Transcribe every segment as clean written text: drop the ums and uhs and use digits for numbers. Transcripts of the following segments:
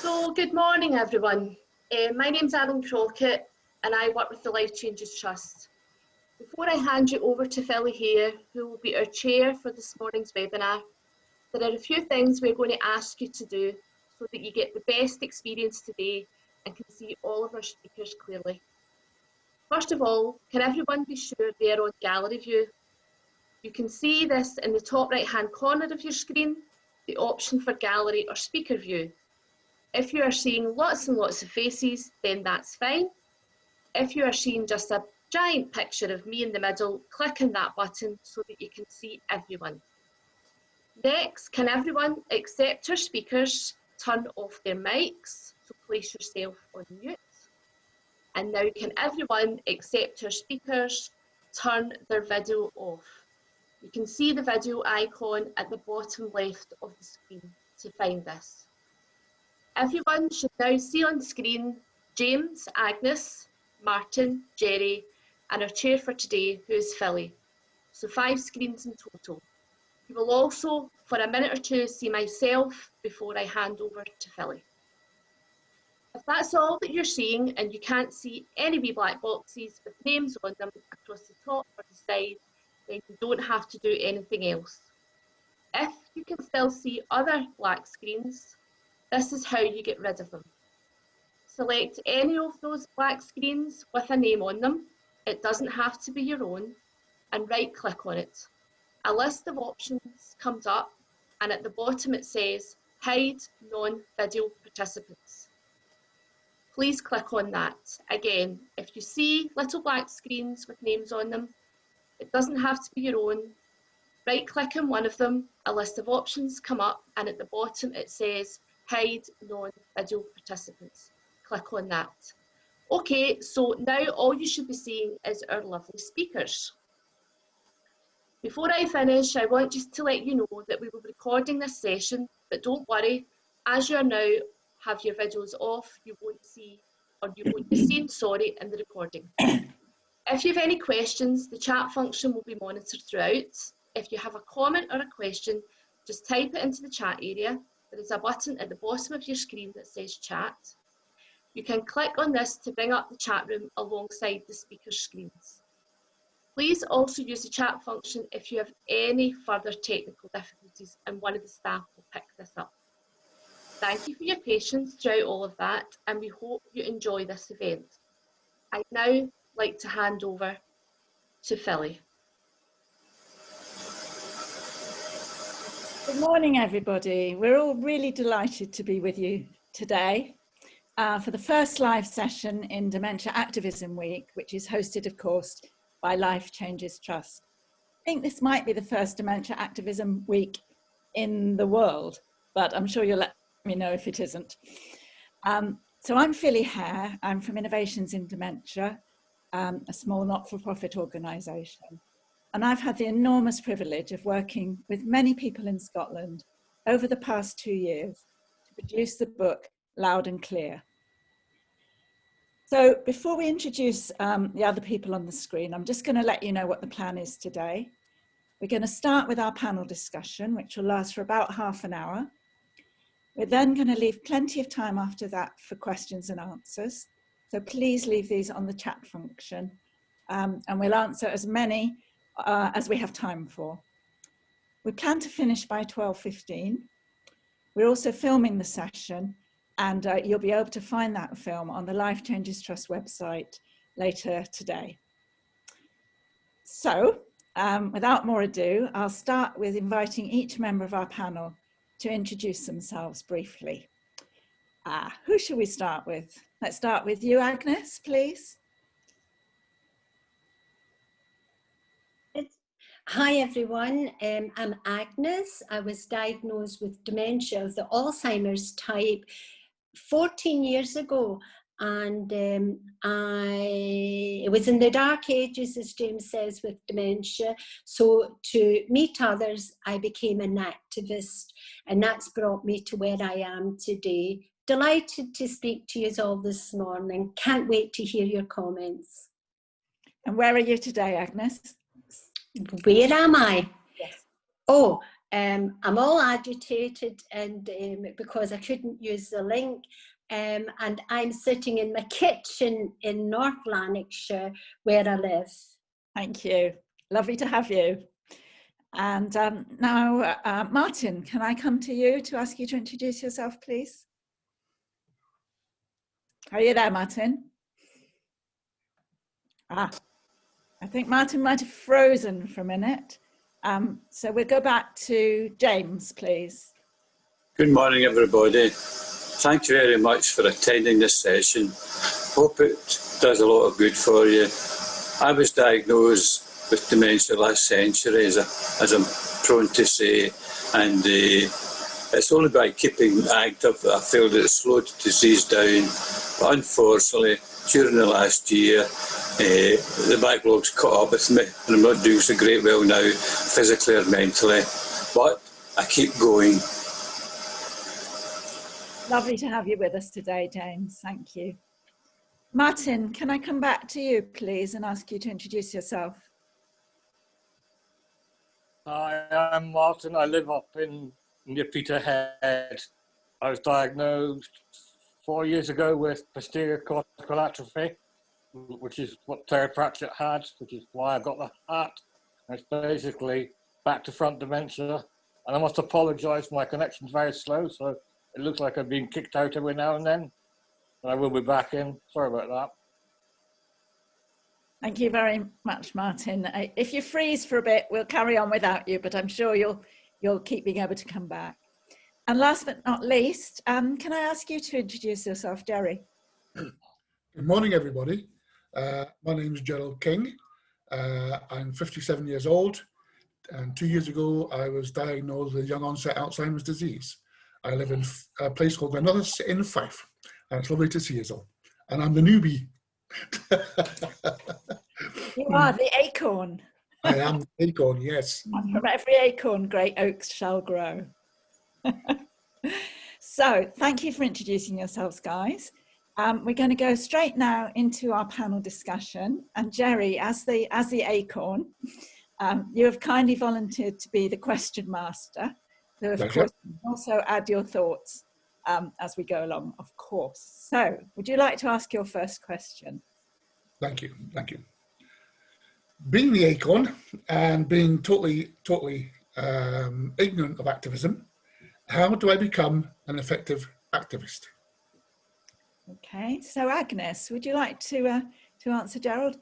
So, good morning everyone. My name's Alan Crockett and I work with the Life Changes Trust. Before I hand you over to Philly here, who will be our chair for this morning's webinar, there are a few things we're going to ask you to do so that you get the best experience today and can see all of our speakers clearly. First of all, can everyone be sure they're on gallery view? You can see this in the top right hand corner of your screen, the option for gallery or speaker view. If you are seeing lots and lots of faces, then that's fine. If you are seeing just a giant picture of me in the middle, click on that button so that you can see everyone. Next, can everyone except our speakers turn off their mics? So place yourself on mute. And now can everyone except our speakers turn their video off? You can see the video icon at the bottom left of the screen to find this. Everyone should now see on screen James, Agnes, Martin, Jerry, and our chair for today, who is Philly. So 5 screens in total. You will also, for a minute or two, see myself before I hand over to Philly. If that's all that you're seeing and you can't see any wee black boxes with names on them across the top or the side, then you don't have to do anything else. If you can still see other black screens, this is how you get rid of them. Select any of those black screens with a name on them. It doesn't have to be your own, and right click on it. A list of options comes up and at the bottom it says hide non-video participants. Please click on that. Again, if you see little black screens with names on them, it doesn't have to be your own. Right click on one of them, a list of options come up and at the bottom it says hide non-video participants. Click on that. Okay, so now all you should be seeing is our lovely speakers. Before I finish, I want just to let you know that we will be recording this session, but don't worry, as you are now have your videos off, you won't see, or you won't be seen, sorry, in the recording. If you have any questions, the chat function will be monitored throughout. If you have a comment or a question, just type it into the chat area. There is a button at the bottom of your screen that says chat. You can click on this to bring up the chat room alongside the speaker screens. Please also use the chat function if you have any further technical difficulties and one of the staff will pick this up. Thank you for your patience throughout all of that and we hope you enjoy this event. I'd now like to hand over to Philly. Good morning, everybody. We're all really delighted to be with you today for the first live session in Dementia Activism Week, which is hosted, of course, by Life Changes Trust. I think this might be the first Dementia Activism Week in the world, but I'm sure you'll let me know if it isn't. So I'm Philly Hare. I'm from Innovations in Dementia, a small not-for-profit organisation. And I've had the enormous privilege of working with many people in Scotland over the past 2 years to produce the book Loud and Clear. So before we introduce the other people on the screen, I'm just going to let you know what the plan is today. We're going to start with our panel discussion, which will last for about half an hour. We're then going to leave plenty of time after that for questions and answers. So please leave these on the chat function and we'll answer as many as we have time for. We plan to finish by 12:15. We're also filming the session and you'll be able to find that film on the Life Changes Trust website later today. So without more ado, I'll start with inviting each member of our panel to introduce themselves briefly. Who should we start with? Let's start with you, Agnes, please. Hi everyone, I'm Agnes. I was diagnosed with dementia of the Alzheimer's type 14 years ago and it was in the dark ages, as James says, with dementia. So to meet others, I became an activist and that's brought me to where I am today. Delighted to speak to you all this morning. Can't wait to hear your comments. And where are you today, Agnes? Where am I? Yes. Oh, I'm all agitated and because I couldn't use the link. And I'm sitting in my kitchen in North Lanarkshire, where I live. Thank you. Lovely to have you. And now, Martin, can I come to you to ask you to introduce yourself, please? Are you there, Martin? I think Martin might have frozen for a minute. So we'll go back to James, please. Good morning, everybody. Thank you very much for attending this session. Hope it does a lot of good for you. I was diagnosed with dementia last century, as I'm prone to say, and it's only by keeping active that I feel that it slowed the disease down. But unfortunately, during the last year, the backlog's caught up with me, and I'm not doing so great well now, physically or mentally. But I keep going. Lovely to have you with us today, James. Thank you. Martin, can I come back to you, please, and ask you to introduce yourself? Hi, I'm Martin. I live up near Peterhead. I was diagnosed 4 years ago with posterior cortical atrophy, which is what Terry Pratchett had, which is why I got the hat. It's basically back to front dementia. And I must apologise, my connection's very slow, so it looks like I've been kicked out every now and then. But I will be back in. Sorry about that. Thank you very much, Martin. If you freeze for a bit, we'll carry on without you, but I'm sure you'll keep being able to come back. And last but not least, can I ask you to introduce yourself, Jerry? Good morning, everybody. My name is Gerald King. I'm 57 years old, and 2 years ago I was diagnosed with young onset Alzheimer's disease. I live in a place called Another in Fife, and it's lovely to see you all. And I'm the newbie. You are the acorn. I am the acorn, yes. And from every acorn, great oaks shall grow. So thank you for introducing yourselves, guys. We're going to go straight now into our panel discussion. And Jerry, as the acorn, you have kindly volunteered to be the question master. So of course, you can also add your thoughts as we go along, of course. So would you like to ask your first question? Thank you, thank you. Being the acorn and being totally ignorant of activism, how do I become an effective activist? Okay, so Agnes, would you like to answer Gerald?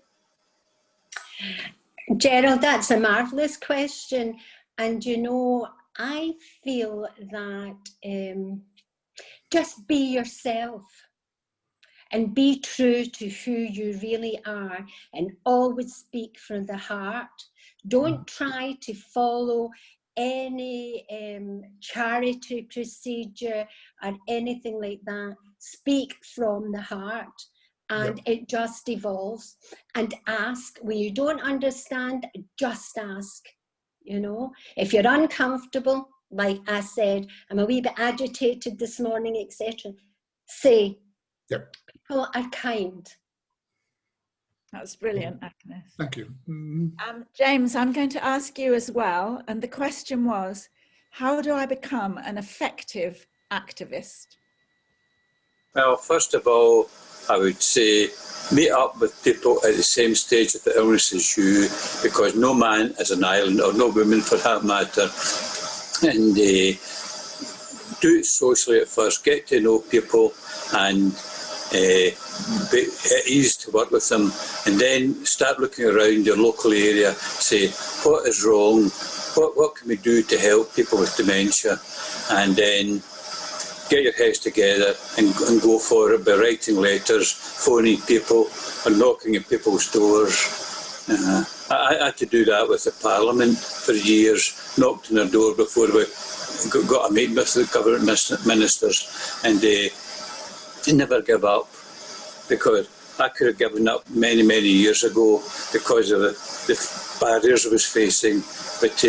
Gerald, that's a marvellous question. And you know, I feel that just be yourself and be true to who you really are and always speak from the heart. Don't try to follow any charity procedure or anything like that. Speak from the heart, and it just evolves. And ask when you don't understand, just ask. You know, if you're uncomfortable, like I said, I'm a wee bit agitated this morning, etc. Say, people are kind. That's brilliant, Agnes. Thank you. James, I'm going to ask you as well. And the question was, how do I become an effective activist? Well, first of all, I would say meet up with people at the same stage of the illness as you, because no man is an island, or no woman for that matter. And do it socially at first, get to know people and be at ease to work with them, and then start looking around your local area, say what is wrong, what can we do to help people with dementia, and then get your heads together and go for it by writing letters, phoning people and knocking at people's doors. I had to do that with the Parliament for years, knocked on their door before we got a meeting with the government ministers, and they never give up, because I could have given up many years ago because of the barriers I was facing, but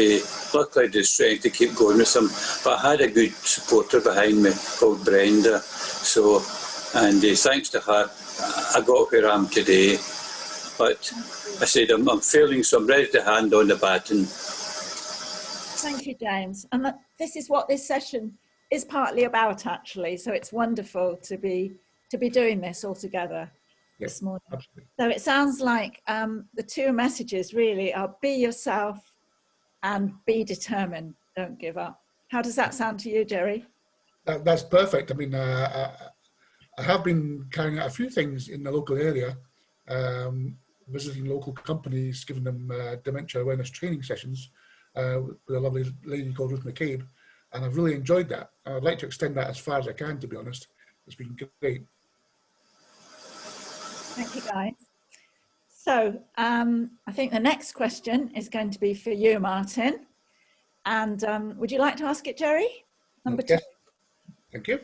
luckily I had the strength to keep going with them. But I had a good supporter behind me called Brenda, so, and thanks to her I got where I am today. But I said I'm failing, so I'm ready to hand on the baton. Thank you, James. And this is what this session is partly about, actually. So it's wonderful to be doing this all together this morning. Absolutely. So it sounds like the two messages really are: be yourself and be determined. Don't give up. How does that sound to you, Jerry? That's perfect. I mean, I have been carrying out a few things in the local area, visiting local companies, giving them dementia awareness training sessions with a lovely lady called Ruth McCabe, and I've really enjoyed that. I'd like to extend that as far as I can, to be honest. It's been great. Thank you, guys. So I think the next question is going to be for you, Martin. And would you like to ask it, Jerry? Number two. Yes. Thank you.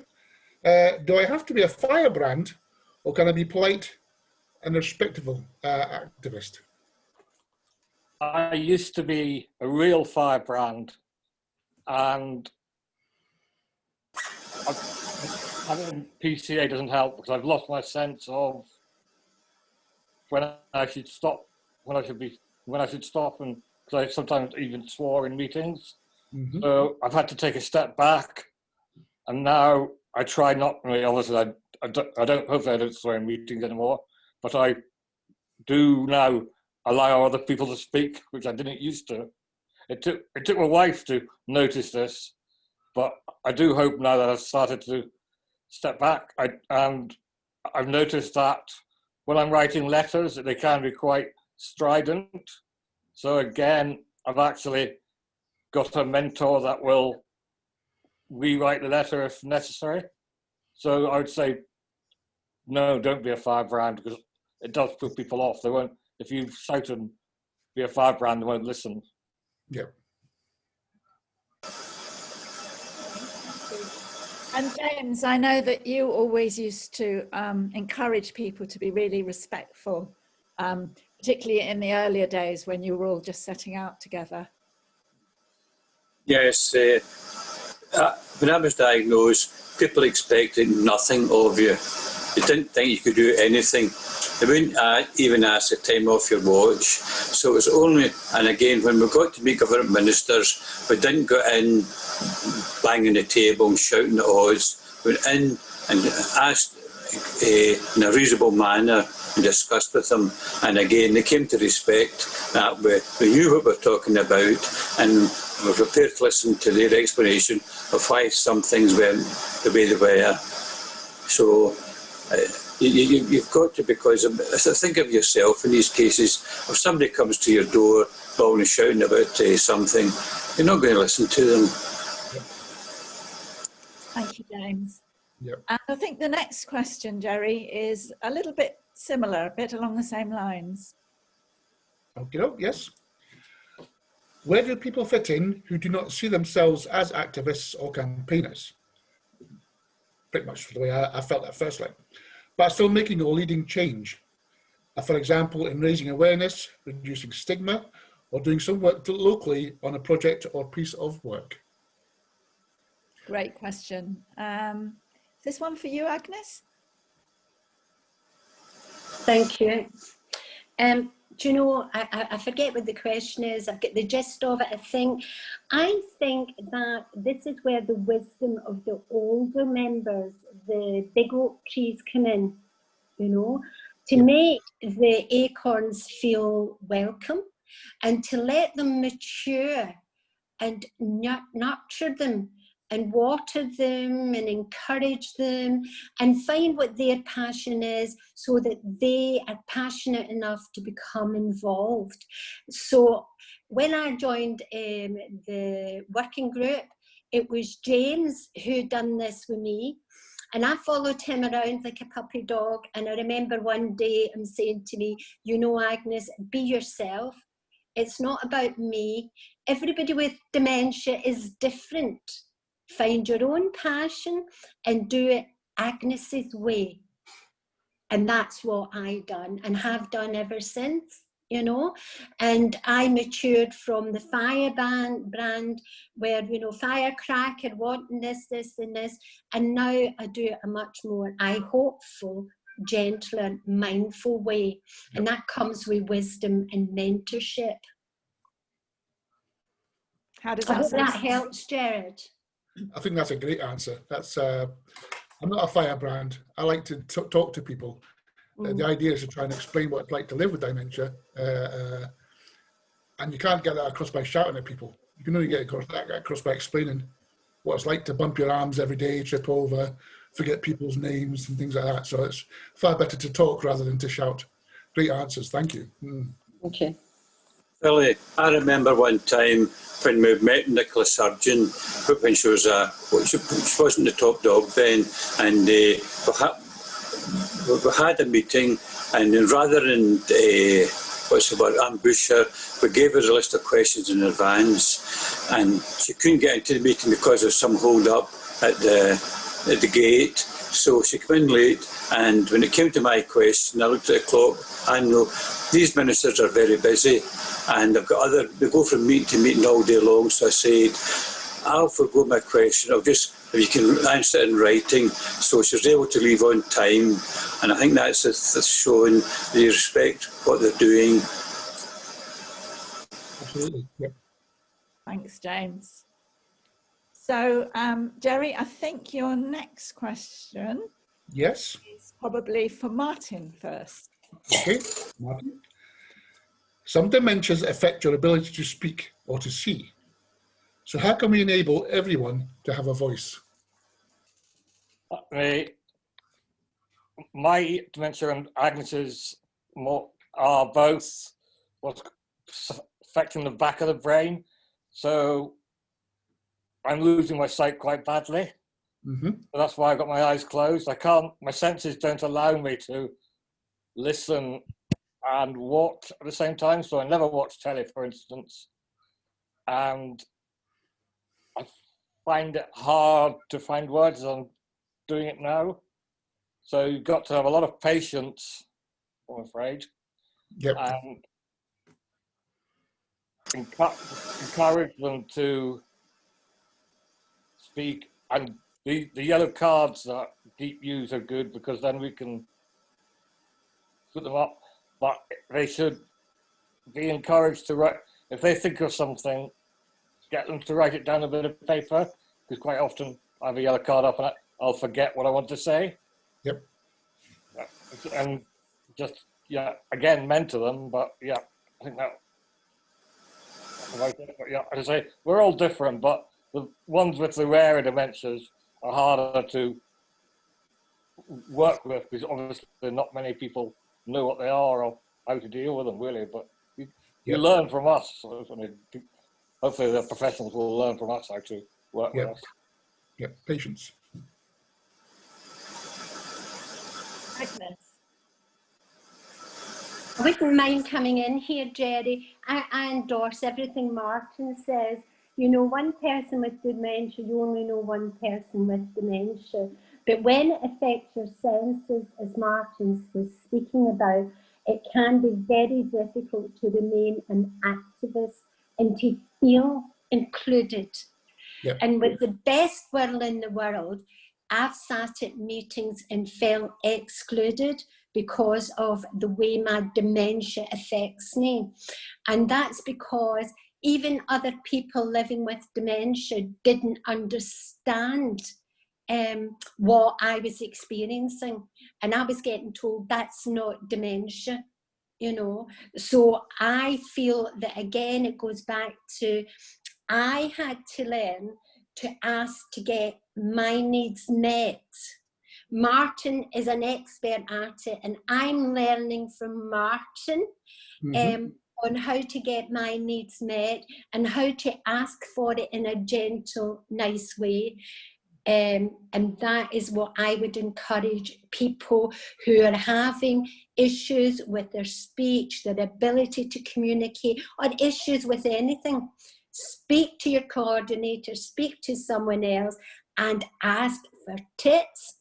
Do I have to be a firebrand, or can I be polite and respectable activist? I used to be a real firebrand, and having PCA doesn't help because I've lost my sense of when I should stop, when I should stop, and because I sometimes even swore in meetings. Mm-hmm. So I've had to take a step back, and now I try not. Obviously, I don't. Hopefully, I don't swear in meetings anymore, but I do now allow other people to speak, which I didn't used to. It took my wife to notice this, but I do hope now that I've started to step back. And I've noticed that when I'm writing letters, they can be quite strident. So again, I've actually got a mentor that will rewrite the letter if necessary. So I would say, no, don't be a firebrand, because it does put people off. They won't, if you shout and be a firebrand, they won't listen. Yeah. And James, I know that you always used to encourage people to be really respectful, particularly in the earlier days when you were all just setting out together. Yes, when I was diagnosed, people expected nothing of you. They didn't think you could do anything. They wouldn't even ask the time off your watch. So it was only, and again, when we got to meet government ministers, we didn't go in banging the table and shouting at us. We went in and asked in a reasonable manner and discussed with them. And again, they came to respect that we knew what we were talking about, and we were prepared to listen to their explanation of why some things went the way they were. So you've got to, because think of yourself in these cases. If somebody comes to your door bawling and shouting about something, you're not going to listen to them. Thank you, James. Yep. And I think the next question, Jerry, is a little bit similar, a bit along the same lines. Okay, yes. Where do people fit in who do not see themselves as activists or campaigners? Pretty much the way I felt at first, but still making or leading change. For example, in raising awareness, reducing stigma, or doing some work locally on a project or piece of work. Great question. Is this one for you, Agnes? Thank you. Do you know, I forget what the question is. I've got the gist of it, I think. I think that this is where the wisdom of the older members, the big oak trees, come in, you know, to make the acorns feel welcome and to let them mature and nurture them and water them and encourage them and find what their passion is so that they are passionate enough to become involved. So when I joined the working group, it was James who done this with me. And I followed him around like a puppy dog. And I remember one day him saying to me, you know, Agnes, be yourself. It's not about me. Everybody with dementia is different. Find your own passion and do it Agnes's way. And that's what I done and have done ever since, you know. And I matured from the firebrand where, you know, firecracker, wanting this, and this. And now I do it a much more, hopeful, gentler, mindful way. And that comes with wisdom and mentorship. How does I that hope sound? that helps, Jared. I think that's a great answer. That's I'm not a firebrand. I like to talk to people. The idea is to try and explain what it's like to live with dementia, and you can't get that across by shouting at people. You can only get across by explaining what it's like to bump your arms every day, trip over, forget people's names and things like that. So it's far better to talk rather than to shout. Great answers, thank you. Okay. Philly, I remember one time when we met Nicola Surgeon, when she was she wasn't the top dog then, and we had a meeting, and then rather than ambush her, we gave her a list of questions in advance, and she couldn't get into the meeting because of some hold up at the gate. So she came in late, and when it came to my question, I looked at the clock. I know these ministers are very busy, and they go from meeting to meeting all day long. So I said, I'll forgo my question. If you can answer it in writing. So she was able to leave on time, and I think that's showing they respect what they're doing. Absolutely. Yep. Thanks, James. So, Jerry, I think your next question Yes. is probably for Martin first. Okay, Martin. Some dementias affect your ability to speak or to see. So how can we enable everyone to have a voice? My dementia and Agnes's are both what's affecting the back of the brain. So I'm losing my sight quite badly. So that's why I've got my eyes closed. My senses don't allow me to listen and watch at the same time. So I never watch telly, for instance. And I find it hard to find words as I'm doing it now. So you've got to have a lot of patience, I'm afraid. Yep. And encourage them to speak. And the yellow cards that Deep use are good because then we can put them up. But they should be encouraged to write. If they think of something, get them to write it down on a bit of paper, because quite often I have a yellow card up and I'll forget what I want to say. Yep. And just, again, mentor them, but I think that, as I say, we're all different, but the ones with the rarer dementias are harder to work with because obviously not many people know what they are or how to deal with them, really, but you learn from us. So, hopefully the professionals will learn from us how to work with us. Yeah, patience. Agnes. I wouldn't mind coming in here, Jerry. I endorse everything Martin says. You know, one person with dementia, you only know one person with dementia. But when it affects your senses, as Martin was speaking about, it can be very difficult to remain an activist and to feel included. Yep. And with the best will in the world, I've sat at meetings and felt excluded because of the way my dementia affects me. And that's because even other people living with dementia didn't understand what I was experiencing. And I was getting told that's not dementia, you know. So I feel that, again, it goes back to I had to learn to ask to get my needs met. Martin is an expert at it, and I'm learning from Martin on how to get my needs met and how to ask for it in a gentle, nice way. And that is what I would encourage people who are having issues with their speech, their ability to communicate, or issues with anything. Speak to your coordinator, speak to someone else, and ask for tips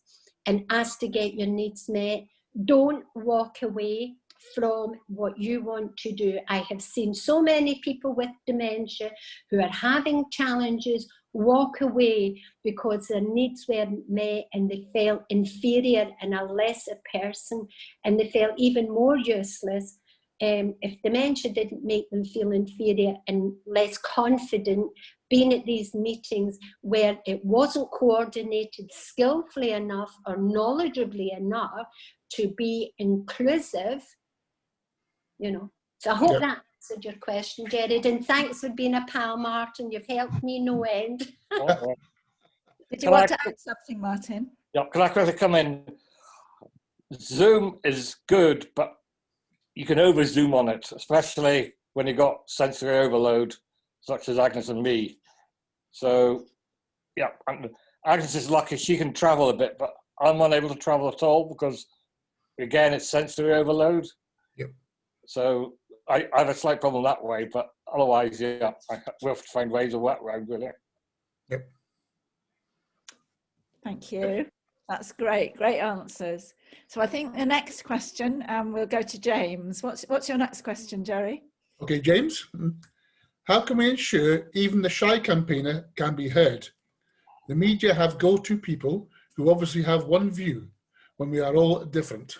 and ask to get your needs met. Don't walk away from what you want to do. I have seen so many people with dementia who are having challenges walk away because their needs weren't met and they felt inferior and a lesser person and they felt even more useless. if dementia didn't make them feel inferior and less confident, being at these meetings where it wasn't coordinated skillfully enough or knowledgeably enough to be inclusive, you know. So I hope that answered your question, Jared, and thanks for being a pal, Martin. You've helped me no end. Did you want to add something, Martin? Yeah, can I quickly come in? Zoom is good, but you can over zoom on it, especially when you've got sensory overload, such as Agnes and me. So, yeah, Agnes is lucky she can travel a bit, but I'm unable to travel at all because, again, it's sensory overload. Yep. So I have a slight problem that way, but otherwise, yeah, we'll have to find ways of work around with it. Yep. Thank you. That's great, great answers. So I think the next question, we'll go to James. What's your next question, Jerry? Okay, James. How can we ensure even the shy campaigner can be heard? The media have go-to people who obviously have one view when we are all different.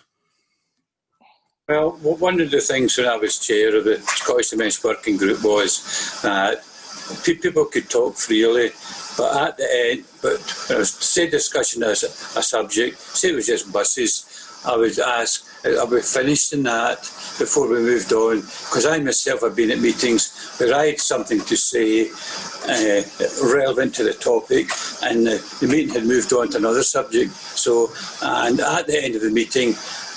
Well, one of the things when I was chair of the Scottish Dementia Working Group was that people could talk freely, but at the end, say discussion as a subject, say it was just buses, I would ask, are we finished in that before we moved on? Because I myself have been at meetings where I had something to say relevant to the topic, and the meeting had moved on to another subject. So, and at the end of the meeting,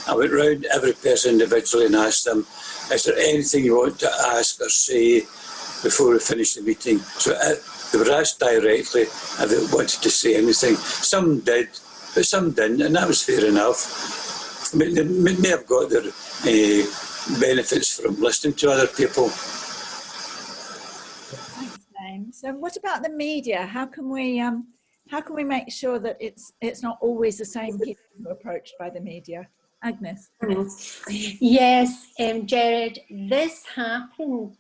I went round every person individually and asked them, is there anything you want to ask or say before we finish the meeting? So they were asked directly if they wanted to say anything. Some did, but some didn't, and that was fair enough. I mean, they may have got their benefits from listening to other people. Thanks, James. So what about the media? How can we make sure that it's not always the same people who are approached by the media? Agnes. Yes, Jared, this happened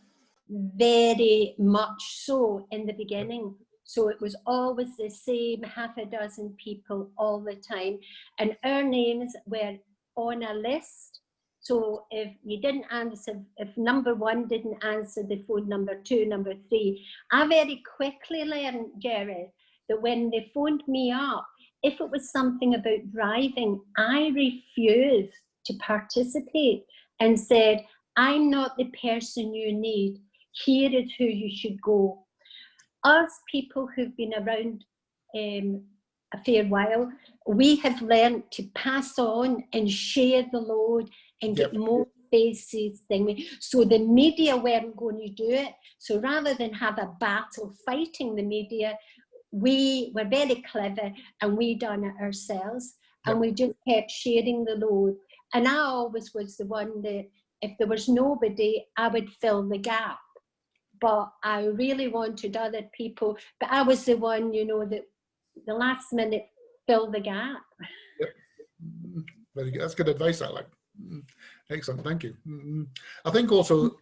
very much so in the beginning. So it was always the same half a dozen people all the time, and our names were on a list. So if you didn't answer, if number one didn't answer the phone, number two, number three, I very quickly learned, Jared, that when they phoned me up, if it was something about driving, I refused to participate and said, I'm not the person you need. Here is who you should go. Us people who've been around a fair while, we have learned to pass on and share the load and get more faces than so the media weren't going to do it. So rather than have a battle fighting the media, we were very clever and we done it ourselves, and we just kept sharing the load. And I always was the one that if there was nobody, I would fill the gap. But I really wanted other people, but I was the one, you know, that the last minute fill the gap. Yep. Very good. That's good advice, I like. Excellent, thank you. I think also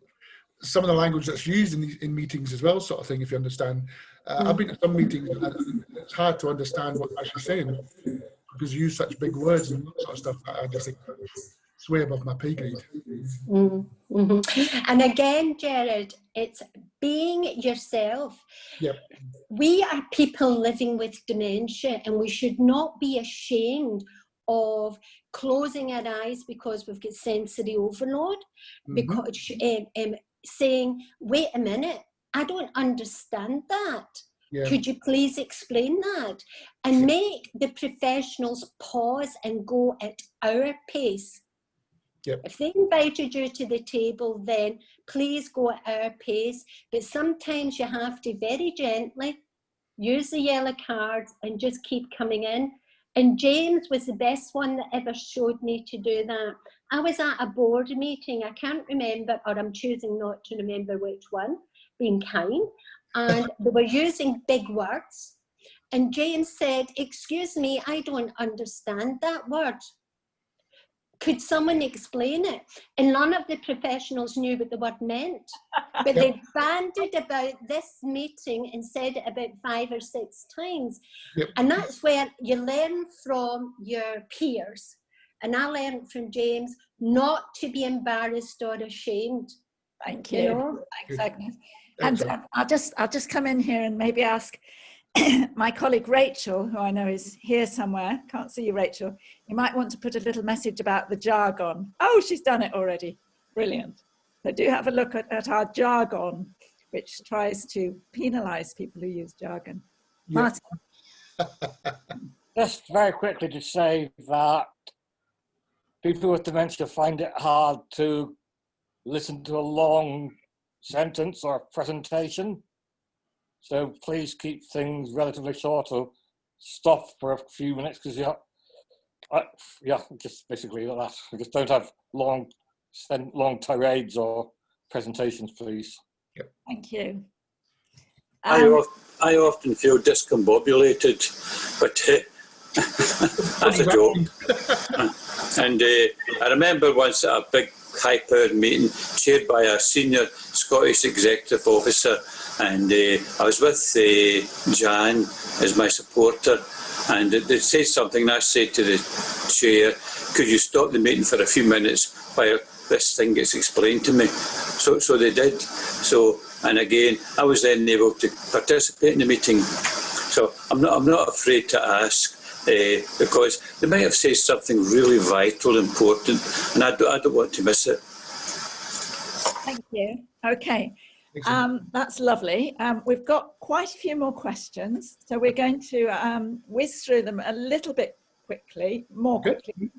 some of the language that's used in meetings as well, sort of thing, if you understand. I've been to some meetings and it's hard to understand what I'm actually saying because you use such big words and that sort of stuff. I just think it's way above my pay grade. And again, Jared, it's being yourself. Yep. We are people living with dementia, and we should not be ashamed of closing our eyes because we've got sensory overload, because saying, wait a minute, I don't understand that. Yeah. Could you please explain that? And make the professionals pause and go at our pace. Yep. If they invited you to the table, then please go at our pace. But sometimes you have to very gently use the yellow cards and just keep coming in. And James was the best one that ever showed me to do that. I was at a board meeting, I can't remember, or I'm choosing not to remember which one, being kind, and they were using big words. And James said, excuse me, I don't understand that word. Could someone explain it? And none of the professionals knew what the word meant. But they banded about this meeting and said it about 5 or 6 times. And that's where you learn from your peers. And I learned from James not to be embarrassed or ashamed. Thank you. You know? Thanks, Agnes. And I'll just come in here and maybe ask my colleague Rachel, who I know is here somewhere. Can't see you, Rachel. You might want to put a little message about the jargon. Oh, she's done it already. Brilliant. So do have a look at our jargon, which tries to penalise people who use jargon. Yeah. Martin. Just very quickly to say that people with dementia find it hard to listen to a long sentence or presentation. So please keep things relatively short or stop for a few minutes, because just basically that. We just don't have long tirades or presentations, please. Yep. Thank you. I often feel discombobulated, but that's a joke. And I remember once at a big high-powered meeting chaired by a senior Scottish executive officer, and I was with Jan as my supporter, and they said something, and I said to the chair, could you stop the meeting for a few minutes while this thing gets explained to me? So they did. So, and again, I was then able to participate in the meeting. So I'm not afraid to ask, because they might have said something really vital, important, and I don't want to miss it. Thank you. Okay, that's lovely. We've got quite a few more questions, so we're going to whiz through them a little bit more quickly,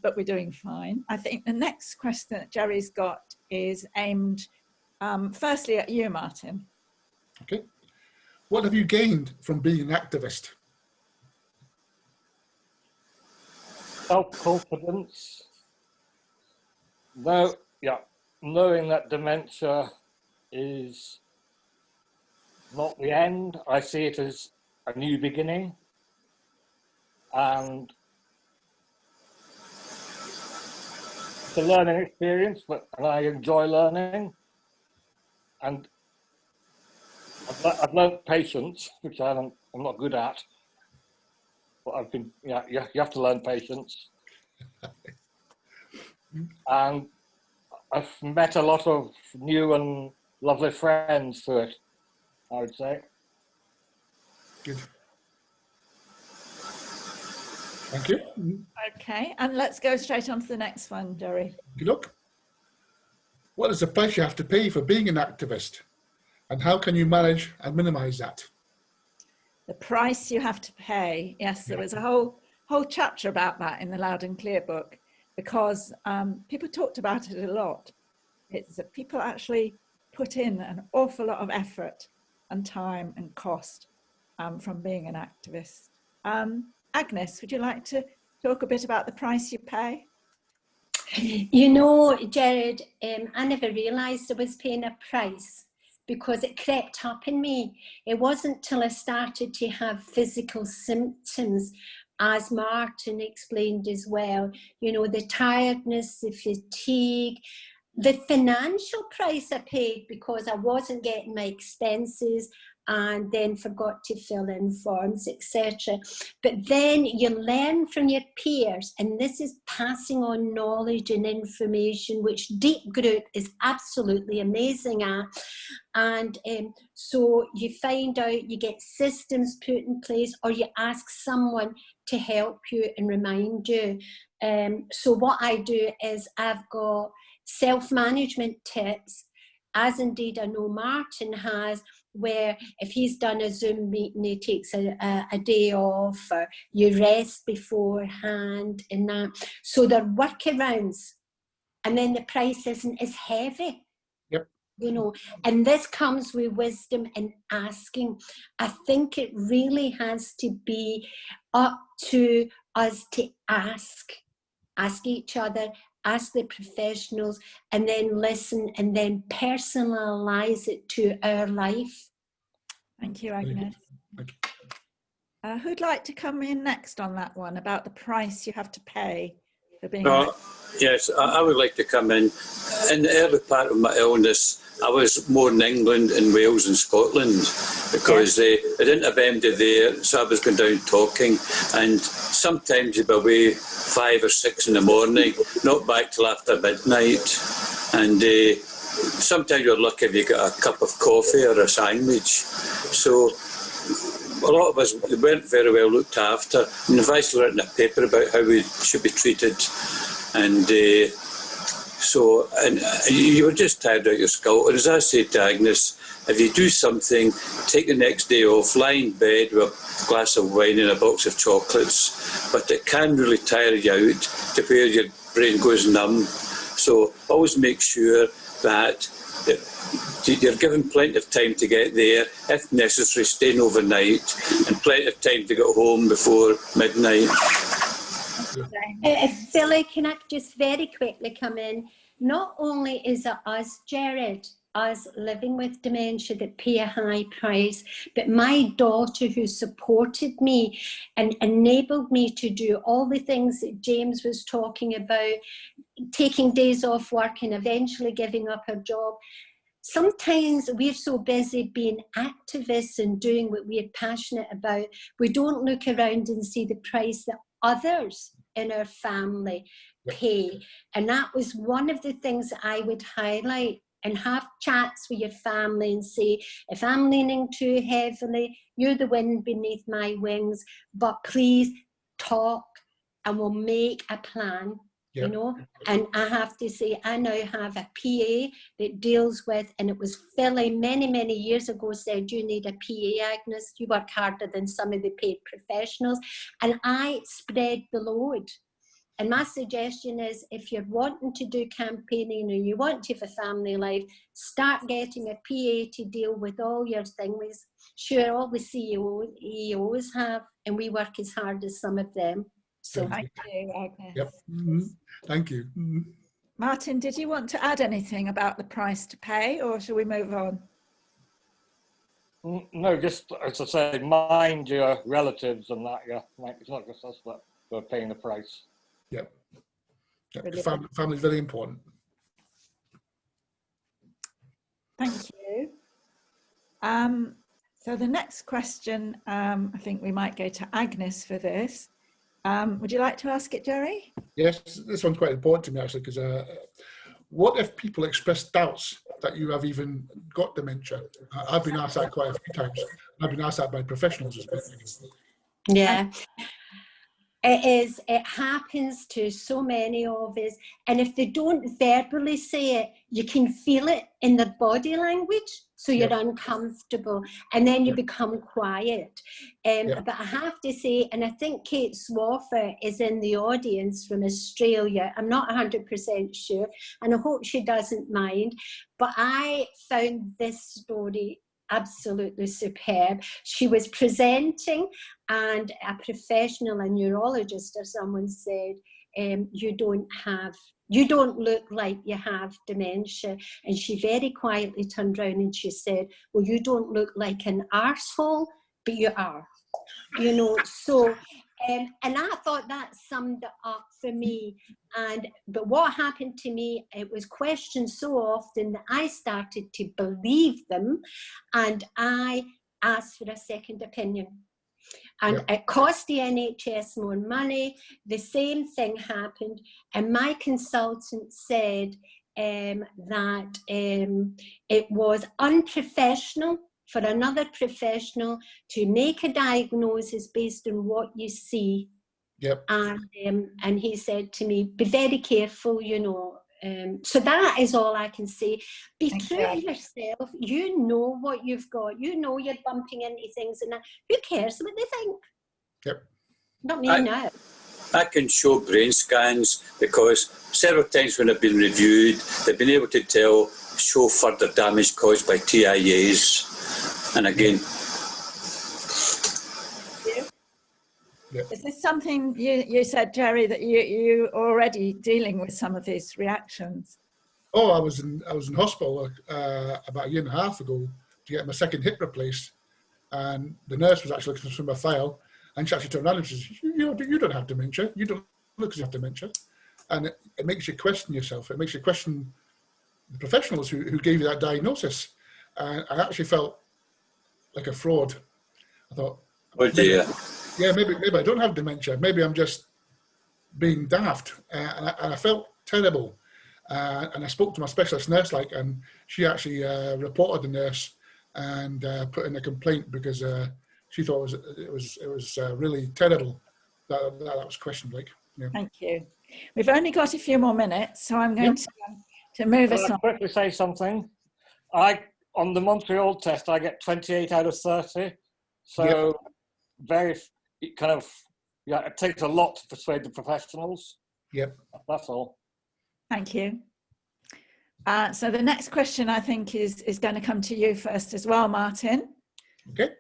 but we're doing fine. I think the next question that Jerry's got is aimed firstly at you, Martin. Okay. What have you gained from being an activist? Self-confidence. Knowing that dementia is not the end. I see it as a new beginning, and it's a learning experience, and I enjoy learning. And I've learned patience, which I'm not good at, but I've been, you have to learn patience. And I've met a lot of new and lovely friends through it, I would say. Good. Thank you. Okay, and let's go straight on to the next one, Jerry. Good luck. What is the price you have to pay for being an activist? And how can you manage and minimize that? The price you have to pay. Yes, there was a whole chapter about that in the Loud and Clear book, because people talked about it a lot. It's that people actually put in an awful lot of effort and time and cost from being an activist. Agnes, would you like to talk a bit about the price you pay? You know, Jared, I never realised I was paying a price, because it crept up in me. It wasn't till I started to have physical symptoms, as Martin explained as well, you know, the tiredness, the fatigue, the financial price I paid because I wasn't getting my expenses and then forgot to fill in forms, etc. But then you learn from your peers, and this is passing on knowledge and information, which Deep Group is absolutely amazing at. And so you find out, you get systems put in place, or you ask someone to help you and remind you. So what I do is I've got self-management tips, as indeed I know Martin has, where if he's done a Zoom meeting, he takes a day off, or you rest beforehand and that. So there are workarounds, and then the price isn't as heavy. Yep. You know, and this comes with wisdom and asking. I think it really has to be up to us to ask each other, ask the professionals, and then listen, and then personalize it to our life. Thank you, Agnes. Who'd like to come in next on that one about the price you have to pay for being here. Yes, I would like to come in. In the early part of my illness, I was more in England and Wales and Scotland because they didn't have anybody there, so I was going down talking, and sometimes you'd be away 5 or 6 in the morning, not back till after midnight, and sometimes you're lucky if you get a cup of coffee or a sandwich. So a lot of us weren't very well looked after, and I've actually written a paper about how we should be treated, and so you were just tired out your skull. And as I say to Agnes, if you do something, take the next day off, lie in bed with a glass of wine and a box of chocolates, but it can really tire you out to where your brain goes numb. So always make sure that you're given plenty of time to get there, if necessary staying overnight, and plenty of time to get home before midnight. Philly, can I just very quickly come in? Not only is it us, Jared, us living with dementia that pay a high price, but my daughter who supported me and enabled me to do all the things that James was talking about, taking days off work and eventually giving up her job. Sometimes we're so busy being activists and doing what we're passionate about, we don't look around and see the price that others in our family pay. And that was one of the things that I would highlight, and have chats with your family and say, if I'm leaning too heavily, you're the wind beneath my wings, but please talk and we'll make a plan. You know, and I have to say, I now have a PA that deals with, and it was Philly many years ago said, you need a PA, Agnes, you work harder than some of the paid professionals, and I spread the load. And my suggestion is, if you're wanting to do campaigning or you want to have a family life, start getting a PA to deal with all your things. Sure, all the CEOs have, and we work as hard as some of them. So thank you, Agnes. Yep. Thank you. Martin, did you want to add anything about the price to pay, or shall we move on? No, just as I say, mind your relatives and that. Like, it's not just us that are paying the price. Yep. Family is very important. Thank you. So the next question, I think we might go to Agnes for this. Would you like to ask it, Jerry? Yes, this one's quite important to me actually, because what if people express doubts that you have even got dementia? I've been asked that quite a few times. I've been asked that by professionals as well. Yeah. It happens to so many of us, and if they don't verbally say it, you can feel it in their body language, so you're uncomfortable, and then you become quiet. But I have to say, and I think Kate Swaffer is in the audience from Australia, I'm not 100% sure, and I hope she doesn't mind, but I found this story absolutely superb. She was presenting, and a professional, a neurologist or someone said, you don't look like you have dementia. And she very quietly turned around and she said, well, you don't look like an arsehole, but you are. You know, so and I thought that summed it up for me. But what happened to me, it was questioned so often that I started to believe them, and I asked for a second opinion. And it cost the NHS more money. The same thing happened, and my consultant said that it was unprofessional for another professional to make a diagnosis based on what you see. And he said to me, be very careful, you know. So that is all I can say. Be true to yourself. You know what you've got. You know you're bumping into things, and that. Who cares what they think? Not me now. I can show brain scans because several times when I've been reviewed, they've been able to show further damage caused by TIAs. And again, is this something you said, Jerry, that you already dealing with some of these reactions? Oh, I was in hospital about a year and a half ago to get my second hip replaced, and the nurse was actually looking through my file, and she actually turned around and she said, you don't have dementia. You don't look as you have dementia. And it makes you question yourself. It makes you question the professionals who gave you that diagnosis. And I actually felt like a fraud. I thought, Oh dear. maybe I don't have dementia. Maybe I'm just being daft. And I felt terrible. And I spoke to my specialist nurse, and she actually reported the nurse and put in a complaint because she thought it was really terrible that was questioned. Yeah. Thank you. We've only got a few more minutes, so I'm going to move us on. Can I quickly say something? On the Montreal test, I get 28 out of 30. So it takes a lot to persuade the professionals. Yep. That's all. Thank you. So the next question, I think, is going to come to you first as well, Martin. Okay.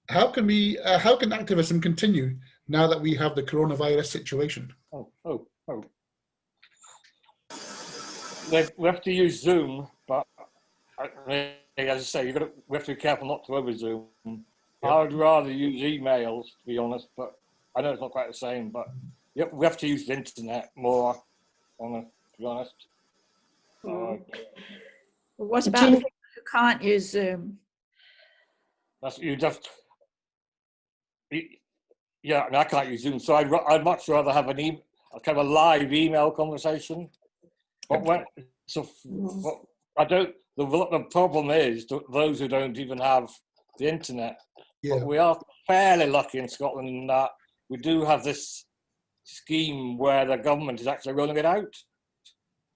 How can activism continue now that we have the coronavirus situation? We have to use Zoom, but as I say, we have to be careful not to over Zoom. Yep. I would rather use emails, to be honest, but I know it's not quite the same. But we have to use the internet more, to be honest. What about people who can't use Zoom? I can't use Zoom, so I'd much rather have a kind of a live email conversation. But the problem is those who don't even have the internet. Yeah. But we are fairly lucky in Scotland in that we do have this scheme where the government is actually rolling it out.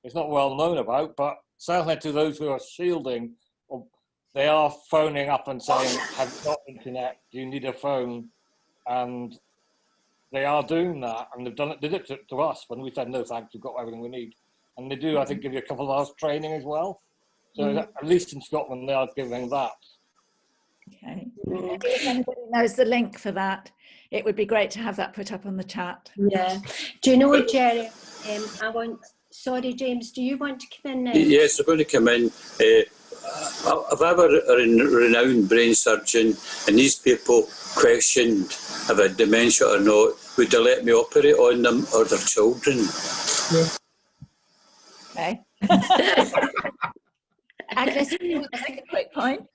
It's not well known about, but certainly to those who are shielding, they are phoning up and saying, have you got internet? Do you need a phone? And they are doing that, and did it to us when we said, no thanks, we've got everything we need. And they do, I think, give you a couple of hours training as well. So at least in Scotland, they are giving that. Okay. If anybody knows the link for that, it would be great to have that put up on the chat. Yeah. Do you know, Jerry, sorry, James, do you want to come in now? Yes, I'm going to come in. If I were a renowned brain surgeon and these people questioned if I had dementia or not, would they let me operate on them or their children? Yeah. Okay. Agnes, you want to make a quick point?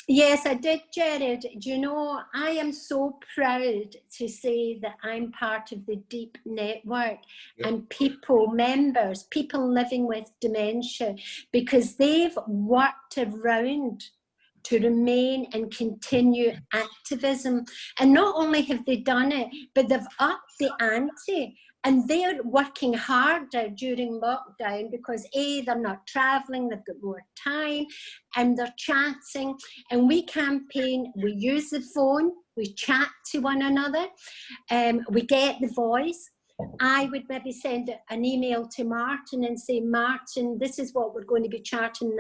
Yes, I did, Jared. Do you know, I am so proud to say that I'm part of the DEEP network and people living with dementia, because they've worked around to remain and continue activism. And not only have they done it, but they've upped the ante. And they're working harder during lockdown because they're not traveling, they've got more time, and they're chatting. And we campaign, we use the phone, we chat to one another, we get the voice. I would maybe send an email to Martin and say, Martin, this is what we're going to be chatting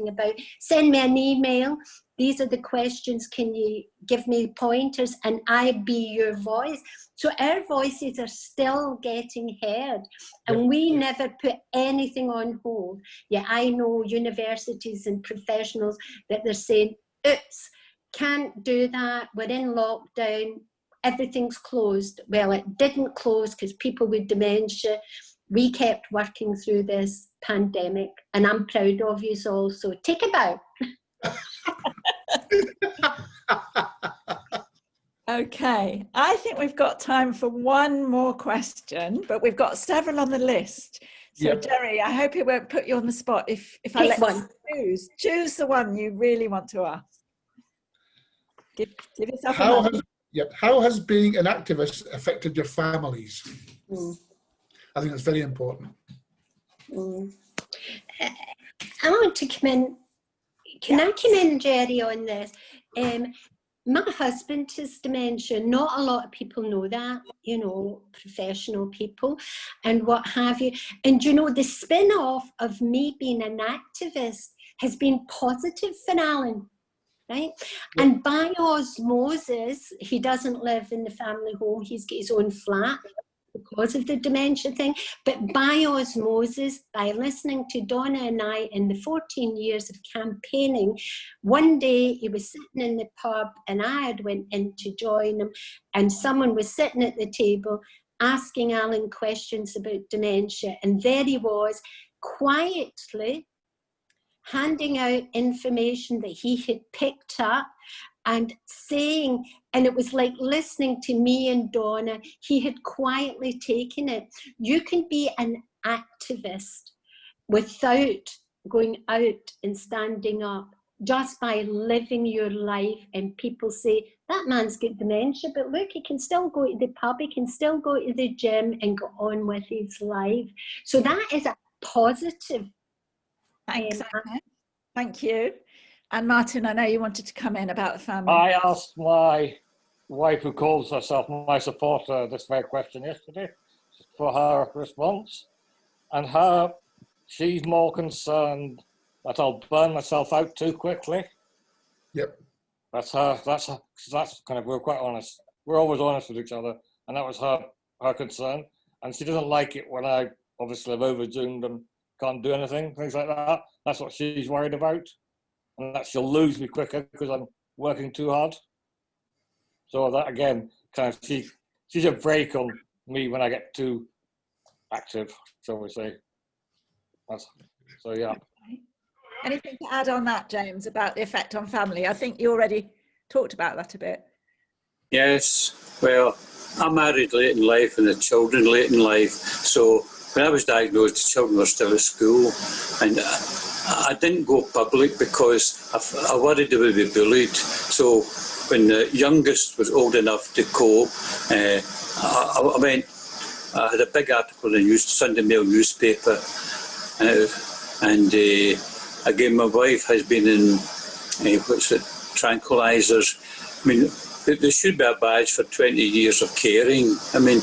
about. Send me an email. These are the questions. Can you give me pointers? And I be your voice. So our voices are still getting heard. And we never put anything on hold. Yeah, I know universities and professionals that they're saying, oops, can't do that. We're in lockdown. Everything's closed. Well, it didn't close because people with dementia, we kept working through this pandemic, and I'm proud of you all. So take a bow. Okay, I think we've got time for one more question, but we've got several on the list. So Jerry, I hope it won't put you on the spot if I let you choose the one you really want to ask. Give yourself a moment. How has being an activist affected your families? I think that's very important. I want to come in. Can I come in, Jerry, on this? My husband has dementia. Not a lot of people know that, you know, professional people and what have you. And, you know, the spin-off of me being an activist has been positive for Alan. Right? Yeah. And by osmosis, he doesn't live in the family home, he's got his own flat because of the dementia thing. But by osmosis, by listening to Donna and I in the 14 years of campaigning, one day he was sitting in the pub and I had went in to join him, and someone was sitting at the table asking Alan questions about dementia. And there he was, quietly handing out information that he had picked up and saying, and it was like listening to me and Donna. He had quietly taken it. You can be an activist without going out and standing up, just by living your life. And people say, that man's got dementia, but look, he can still go to the pub, he can still go to the gym and go on with his life. So that is a positive. Thanks, Anna. Thank you. And Martin, I know you wanted to come in about the family. I asked my wife, who calls herself my supporter, this very question yesterday for her response. And she's more concerned that I'll burn myself out too quickly. Yep. That's her. That's kind of, we're quite honest. We're always honest with each other. And that was her concern. And she doesn't like it when I obviously have over-zoomed and can't do anything, things like that. That's what she's worried about. And that she'll lose me quicker because I'm working too hard. So that, again, kind of, she's a brake on me when I get too active, shall we say. So, yeah. Anything to add on that, James, about the effect on family? I think you already talked about that a bit. Yes, well, I'm married late in life and the children late in life. So when I was diagnosed, the children were still at school. And I didn't go public because I worried they would be bullied. So when the youngest was old enough to cope, I went, I had a big article in the Sunday Mail newspaper. And again, my wife has been in, tranquilizers. I mean, there should be a badge for 20 years of caring. I mean,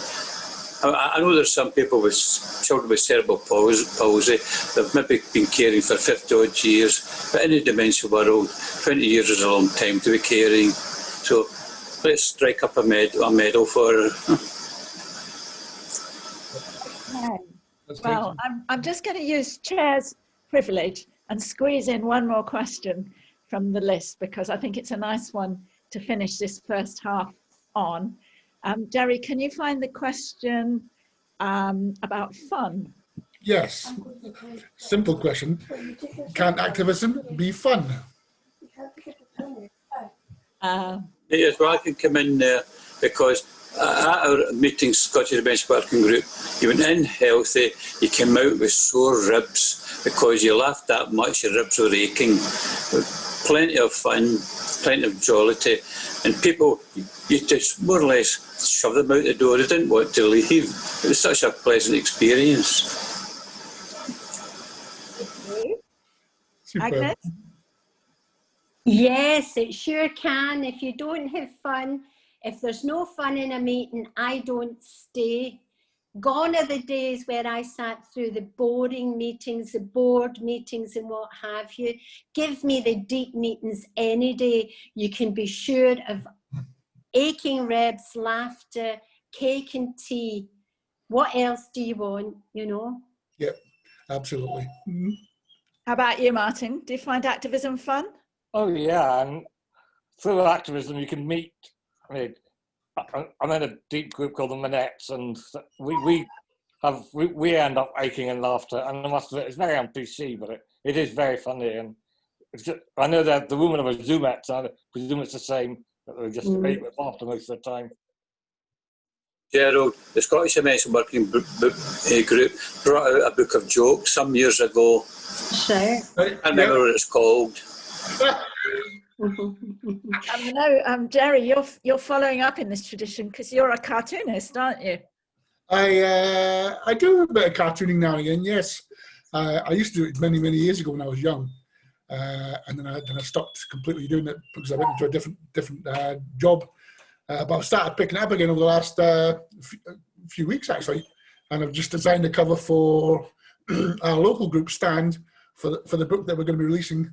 I know there's some people with children with cerebral palsy that have maybe been caring for 50 odd years, but in the dementia world, 20 years is a long time to be caring. So let's strike up a medal for her. Well, I'm just going to use chair's privilege and squeeze in one more question from the list, because I think it's a nice one to finish this first half on. Jerry, can you find the question about fun? Yes. Simple question. Can activism be fun? Yes, well, I can come in there because at our meeting, Scottish Dementia Working Group, you went in healthy, you came out with sore ribs because you laughed that much, your ribs were aching. Plenty of fun, plenty of jollity, and people, you just more or less shoved them out the door. They didn't want to leave. It was such a pleasant experience. Agnes? Yes, it sure can. If you don't have fun, if there's no fun in a meeting, I don't stay. Gone are the days where I sat through the boring meetings, the board meetings and what have you. Give me the deep meetings any day. You can be sure of aching ribs, laughter, cake and tea. What else do you want, you know? Yep, absolutely. Mm-hmm. How about you, Martin? Do you find activism fun? Oh, yeah. And through activism, you can meet, I mean, I'm in a deep group called the Manettes, and we end up aching in laughter. And I must admit, it's very un-PC, but it is very funny. And it's just, I know that the women of a Zoomet, so I presume it's the same, that they just ate with laughter most of the time. Gerald, the Scottish Dementia Working Group brought out a book of jokes some years ago. Sure. I can't remember what it's called. Jerry, you're following up in this tradition because you're a cartoonist, aren't you? I do a bit of cartooning now and again, yes. I used to do it many, many years ago when I was young. And then I stopped completely doing it because I went into a different job. But I've started picking it up again over the last few weeks, actually. And I've just designed a cover for our local group Stand for the book that we're going to be releasing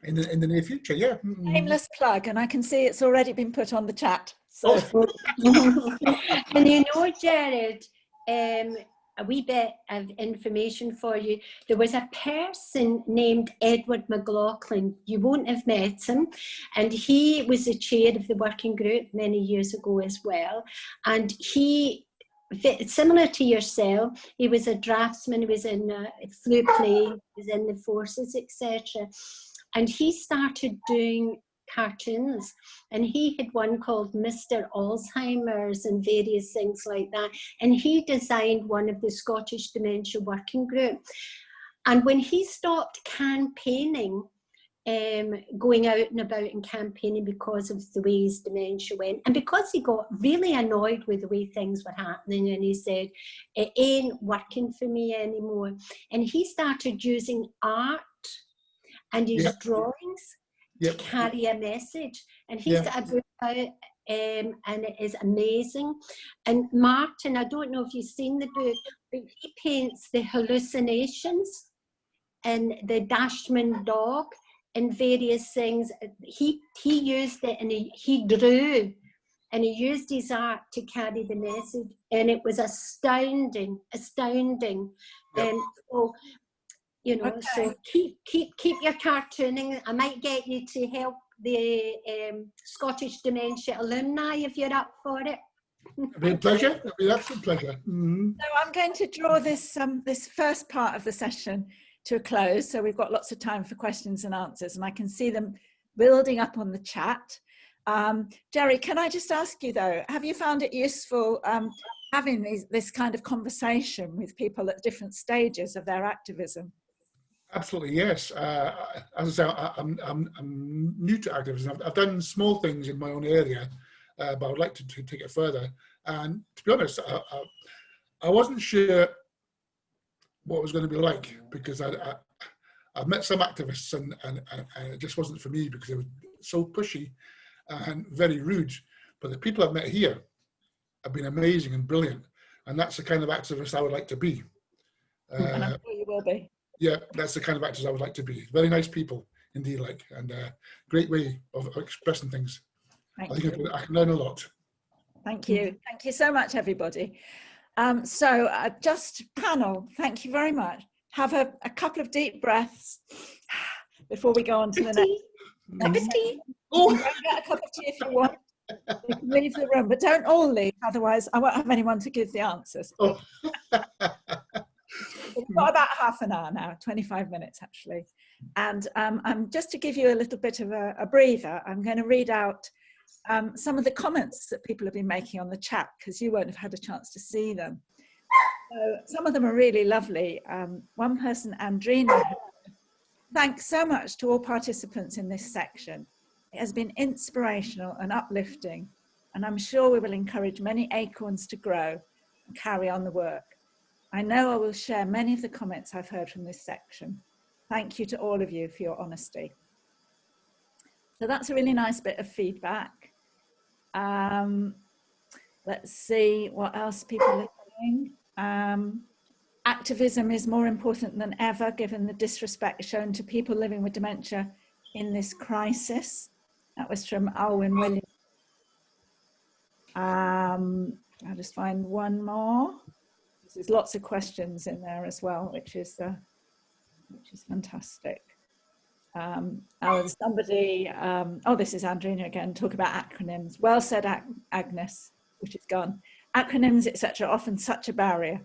in the near future, yeah. Shameless plug, and I can see it's already been put on the chat. So. And you know, Jared, a wee bit of information for you. There was a person named Edward Mclaughlin. You won't have met him. And he was the chair of the working group many years ago as well. And he similar to yourself. He was a draftsman, he was in flute play, he was in the forces, etc. And he started doing cartoons, and he had one called Mr. Alzheimer's and various things like that. And he designed one of the Scottish Dementia Working Group. And when he stopped campaigning, going out and about and campaigning because of the way his dementia went, and because he got really annoyed with the way things were happening, and he said, it ain't working for me anymore. And he started using art and his drawings to carry a message. And he's got a book out, and it is amazing. And Martin, I don't know if you've seen the book, but he paints the hallucinations and the Dashman dog and various things. He used it, and he drew, and he used his art to carry the message, and it was astounding. And so, you know, so keep your cartooning. I might get you to help the Scottish Dementia alumni if you're up for it. It'd be a pleasure. It'd be an absolute pleasure. Mm-hmm. So I'm going to draw this this first part of the session to a close. So we've got lots of time for questions and answers, and I can see them building up on the chat. Jerry, can I just ask you though, have you found it useful having this kind of conversation with people at different stages of their activism? Absolutely, yes. As I say, I'm new to activism. I've done small things in my own area, but I would like to take it further. And to be honest, I wasn't sure what it was going to be like, because I've met some activists, and it just wasn't for me because they were so pushy and very rude. But the people I've met here have been amazing and brilliant, and that's the kind of activist I would like to be. And I'm sure you will be. Yeah, that's the kind of actors I would like to be. Very nice people, indeed, and great way of expressing things. I think I can learn a lot. Thank you. Thank you so much, everybody. So just panel, thank you very much. Have a couple of deep breaths before we go on to the next. Oh. Get a cup of tea if you want. You can leave the room, but don't all leave, otherwise I won't have anyone to give the answers. Oh. We've got about half an hour now, 25 minutes actually. And just to give you a little bit of a breather, I'm going to read out some of the comments that people have been making on the chat, because you won't have had a chance to see them. So some of them are really lovely. One person, Andrina, thanks so much to all participants in this section. It has been inspirational and uplifting, and I'm sure we will encourage many acorns to grow and carry on the work. I know I will share many of the comments I've heard from this section. Thank you to all of you for your honesty. So that's a really nice bit of feedback. Let's see what else people are saying. Activism is more important than ever, given the disrespect shown to people living with dementia in this crisis. That was from Alwyn Williams. I'll just find one more. There's lots of questions in there as well, which is fantastic. Somebody, oh, this is Andrina again, talk about acronyms. Well said, Agnes, which is gone. Acronyms, etc., are often such a barrier.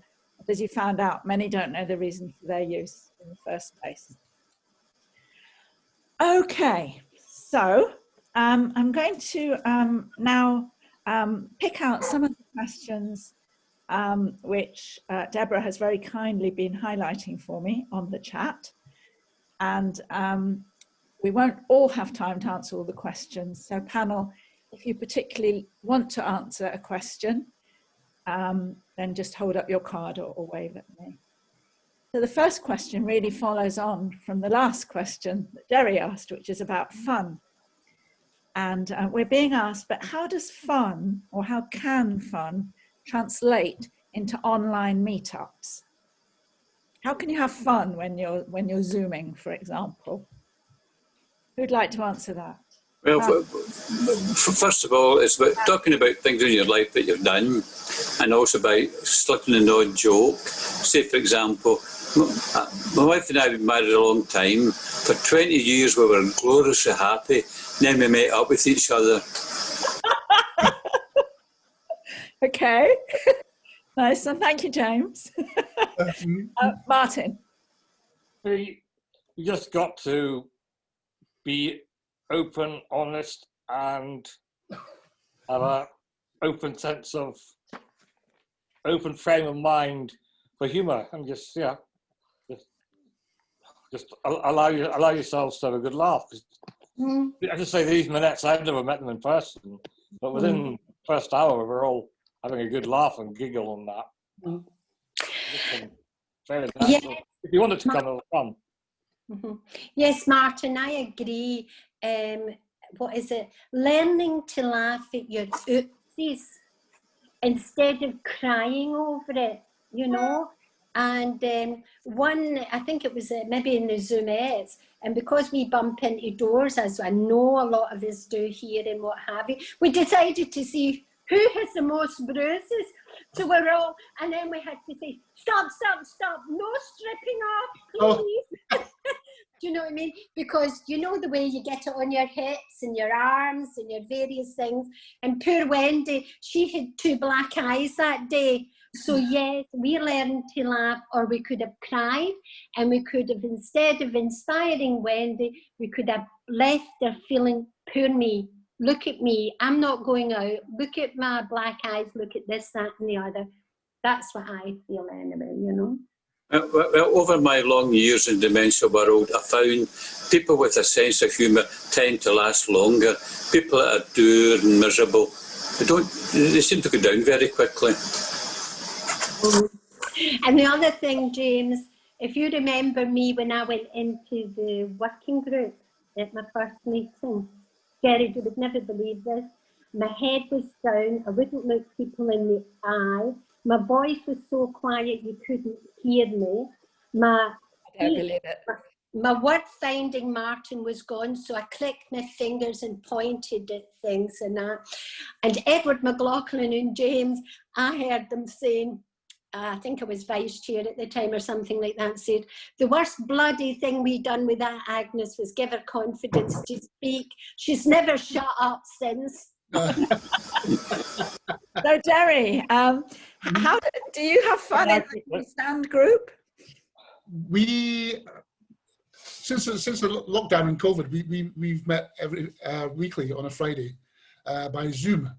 As you found out, many don't know the reason for their use in the first place. Okay, so I'm going to now pick out some of the questions which Deborah has very kindly been highlighting for me on the chat. And we won't all have time to answer all the questions. So panel, if you particularly want to answer a question, then just hold up your card or wave at me. So the first question really follows on from the last question that Jerry asked, which is about fun. And we're being asked, but how does fun, or how can fun, translate into online meetups? How can you have fun when you're Zooming, for example? Who'd like to answer that? Well, first of all, it's about talking about things in your life that you've done, and also about slipping an odd joke. Say, for example, my wife and I have been married a long time. For 20 years, we were gloriously happy. Then we met up with each other. Okay. Nice, and thank you, James. Martin. You just got to be open, honest, and have a open frame of mind for humour, and just allow yourselves to have a good laugh. I just say these minutes, I've never met them in person, but within the first hour, we're all having a good laugh and giggle on that. Very natural. Yeah. If you want it to come, it'll come. Yes, Martin, I agree. What is it? Learning to laugh at your oopsies instead of crying over it, you know. And I think it was maybe in the Zoomettes, and because we bump into doors, as I know a lot of us do here and what have you, we decided to see who has the most bruises. So we're all, and then we had to say, stop, no stripping off, please. Oh. Do you know what I mean? Because you know the way you get it on your hips and your arms and your various things. And poor Wendy, she had 2 black eyes that day. So yes, we learned to laugh, or we could have cried, and we could have, instead of inspiring Wendy, we could have left her feeling, poor me, look at me, I'm not going out, look at my black eyes, look at this, that and the other. That's what I feel anyway, you know. Well, over my long years in dementia world, I found people with a sense of humour tend to last longer. People that are dour and miserable, they seem to go down very quickly. And the other thing, James, if you remember me when I went into the working group at my first meeting, Gary, you would never believe this. My head was down, I wouldn't look people in the eye. My voice was so quiet you couldn't hear me. I don't believe it. My word finding, Martin, was gone, so I clicked my fingers and pointed at things and that. And Edward Mclaughlin and James, I heard them saying, I think I was vice chair at the time or something like that, said, the worst bloody thing we done with that Agnes was give her confidence to speak. She's never shut up since. So Jerry, how do you have fun in the stand group? We, since the lockdown and COVID, we've met every weekly on a Friday by Zoom,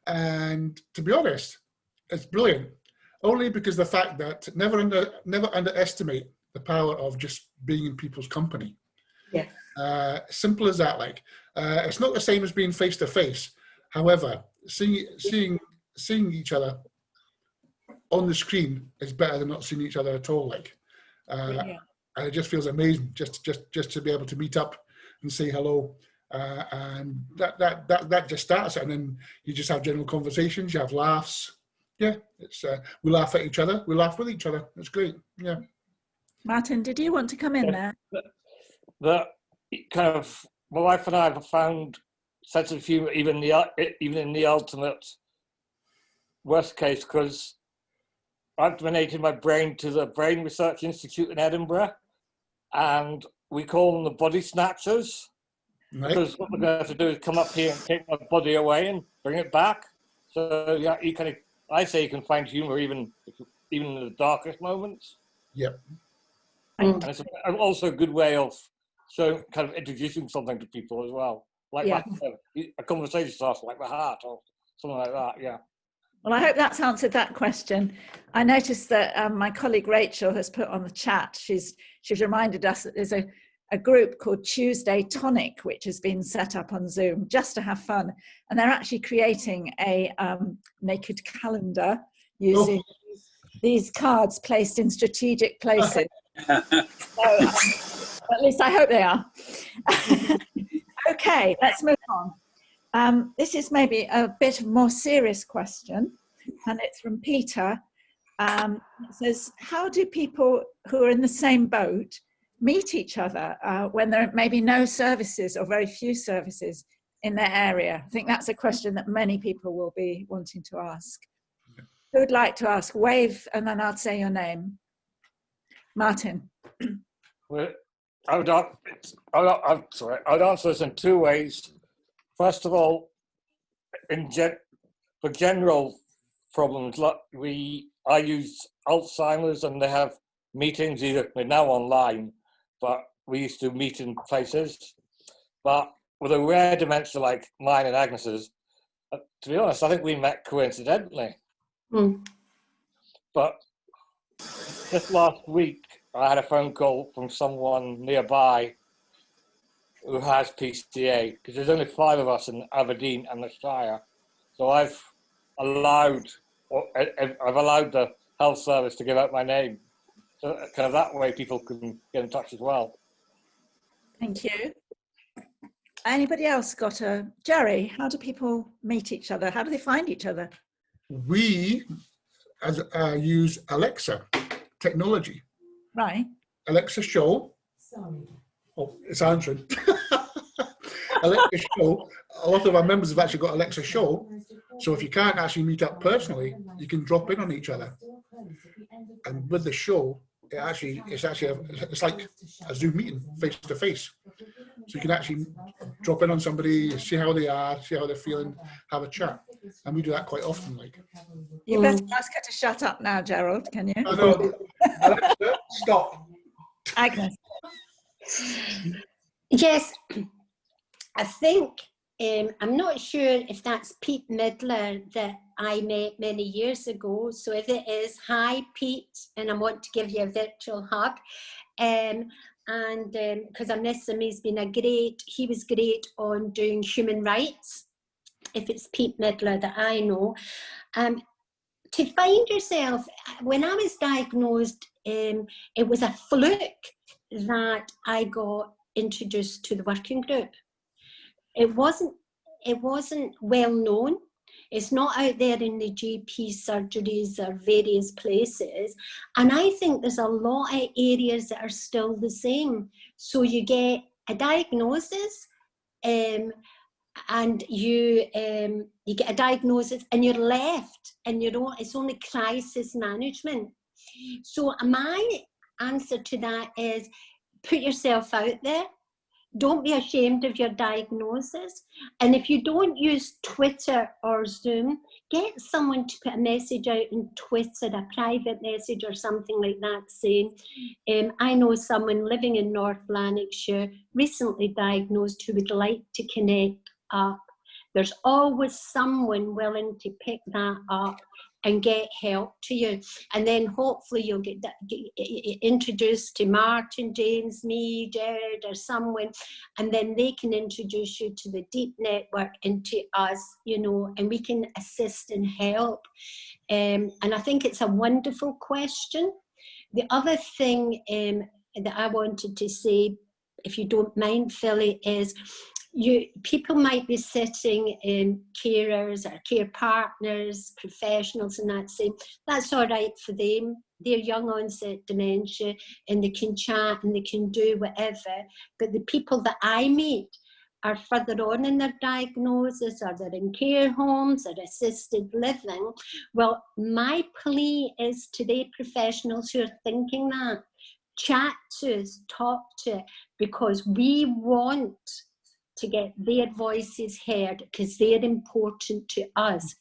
and to be honest, it's brilliant. Only because the fact that never underestimate the power of just being in people's company. Yeah. Simple as that. Like, it's not the same as being face to face. However, seeing each other on the screen is better than not seeing each other at all. Like, and it just feels amazing just to be able to meet up and say hello. And that just starts it, and then you just have general conversations. You have laughs. Yeah, it's we laugh at each other. We laugh with each other. It's great. Yeah. Martin, did you want to come in there? The kind of, my wife and I have found sense of humour even in the ultimate worst case, because I've donated my brain to the Brain Research Institute in Edinburgh, and we call them the body snatchers. Right. Because what we're going to have to do is come up here and take my body away and bring it back. So yeah, I say you can find humour even in the darkest moments. Yep. And it's also a good way of kind of introducing something to people as well. Like a conversation starts like the heart or something like that, yeah. Well, I hope that's answered that question. I noticed that my colleague Rachel has put on the chat, she's reminded us that there's a group called Tuesday Tonic, which has been set up on Zoom just to have fun. And they're actually creating a naked calendar using these cards placed in strategic places. So, at least I hope they are. Okay, let's move on. This is maybe a bit more serious question, and it's from Peter. It says, how do people who are in the same boat meet each other when there are maybe no services or very few services in their area? I think that's a question that many people will be wanting to ask. Who would like to ask? Wave, and then I'll say your name. Martin. Well, I would answer this in 2 ways. First of all, for general problems, we I use Alzheimer's, and they have meetings either now online, but we used to meet in places. But with a rare dementia like mine and Agnes's, to be honest, I think we met coincidentally. But just last week, I had a phone call from someone nearby who has PCA, because there's only 5 of us in Aberdeen and the Shire. So I've allowed the health service to give out my name. So kind of that way people can get in touch as well. Thank you. Anybody else got a... Jerry, how do people meet each other? How do they find each other? We use Alexa technology. Right. Alexa Show. Sorry. Oh, it's answering. Alexa Show. A lot of our members have actually got Alexa Show. So if you can't actually meet up personally, you can drop in on each other. And with the show, it's like a Zoom meeting, face to face. So you can actually drop in on somebody, see how they are, see how they're feeling, have a chat. And we do that quite often. Like, you better ask her to shut up now, Gerald, can you? I know. Alexa, stop. Agnes. Yes, I think, I'm not sure if that's Pete Midler that I met many years ago. So if it is, hi Pete, and I want to give you a virtual hug. Because I miss him, he was great on doing human rights, if it's Pete Midler that I know. To find yourself, when I was diagnosed, it was a fluke that I got introduced to the working group. It wasn't well known. It's not out there in the GP surgeries or various places. And I think there's a lot of areas that are still the same. So you get a diagnosis, and you get a diagnosis and you're left, and it's only crisis management. So my answer to that is put yourself out there. Don't be ashamed of your diagnosis. And if you don't use Twitter or Zoom, get someone to put a message out on Twitter, a private message or something like that, saying, I know someone living in North Lanarkshire, recently diagnosed, who would like to connect up. There's always someone willing to pick that up and get help to you. And then hopefully you'll get introduced to Martin, James, me, Jared, or someone, and then they can introduce you to the deep network and to us, and we can assist and help. And I think it's a wonderful question. The other thing that I wanted to say, if you don't mind, Philly, is people might be sitting in carers or care partners, professionals, and that saying, that's all right for them. They're young onset dementia and they can chat and they can do whatever. But the people that I meet are further on in their diagnosis, or they're in care homes or assisted living. Well, my plea is to the professionals who are thinking that, chat to us, talk to us, because we want to get their voices heard, because they're important to us.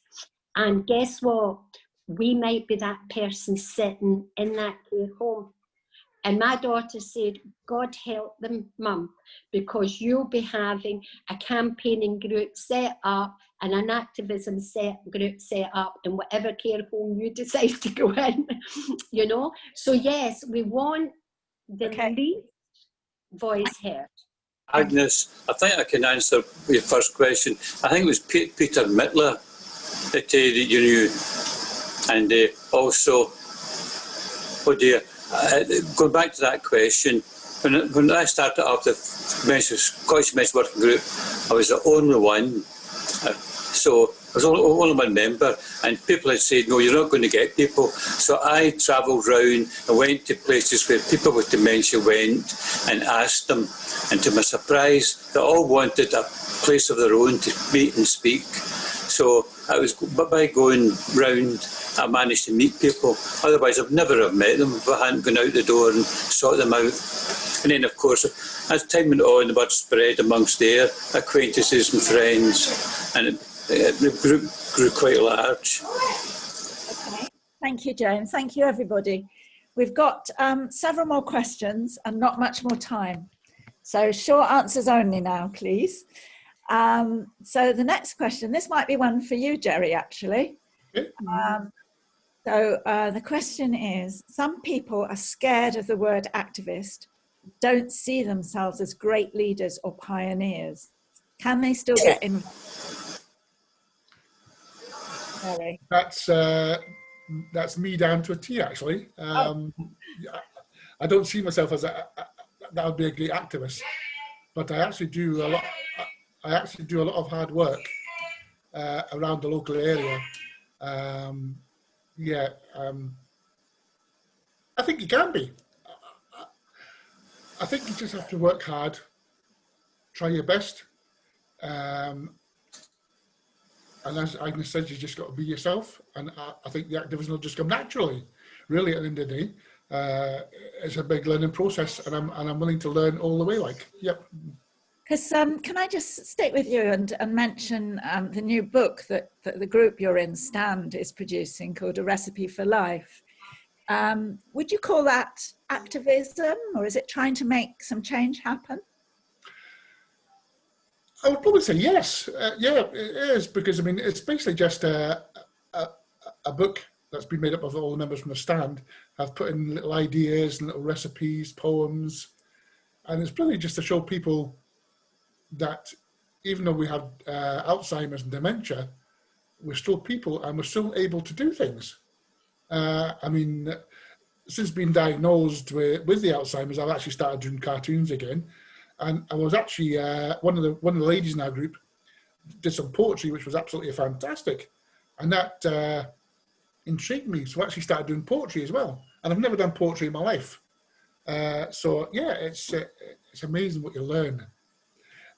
And guess what? We might be that person sitting in that care home. And my daughter said, God help them, Mum, because you'll be having a campaigning group set up and an activism group set up in whatever care home you decide to go in, So yes, we want the least voice heard. Agnes, I think I can answer your first question. I think it was Peter Midler that you knew. And also, going back to that question, when I started up the Scottish Dementia Working Group, I was the only one. So I was only one member, and people had said, no, you're not going to get people. So I travelled round and went to places where people with dementia went and asked them. And to my surprise, they all wanted a place of their own to meet and speak. So by going round, I managed to meet people. Otherwise, I'd never have met them if I hadn't gone out the door and sought them out. And then, of course, as time went on, the word spread amongst their acquaintances and friends, and the group grew quite large. Okay. Thank you, James. Thank you, everybody. We've got several more questions and not much more time. So short answers only now, please. So the next question, this might be one for you, Jerry, actually. The question is, some people are scared of the word activist, don't see themselves as great leaders or pioneers. Can they still get involved? Jerry. That's me down to a T, actually. I don't see myself as that would be a great activist, but I actually do a lot. I actually do a lot of hard work around the local area. I think you can be. I think you just have to work hard, try your best, and as Agnes said, you just got to be yourself. And I think the activism will just come naturally. Really, at the end of the day, it's a big learning process, and I'm willing to learn all the way. Like, yep. Because can I just stick with you and mention the new book that the group you're in, Stand, is producing called A Recipe for Life. Would you call that activism, or is it trying to make some change happen? I would probably say yes. Yeah, it is, because I mean, it's basically just a book that's been made up of all the members from the Stand. Have put in little ideas and little recipes, poems, and it's really just to show people that even though we have Alzheimer's and dementia, we're still people and we're still able to do things. I mean, since being diagnosed with the Alzheimer's, I've actually started doing cartoons again. And I was actually, one of the ladies in our group did some poetry, which was absolutely fantastic. And that intrigued me. So I actually started doing poetry as well. And I've never done poetry in my life. So yeah, it's amazing what you learn.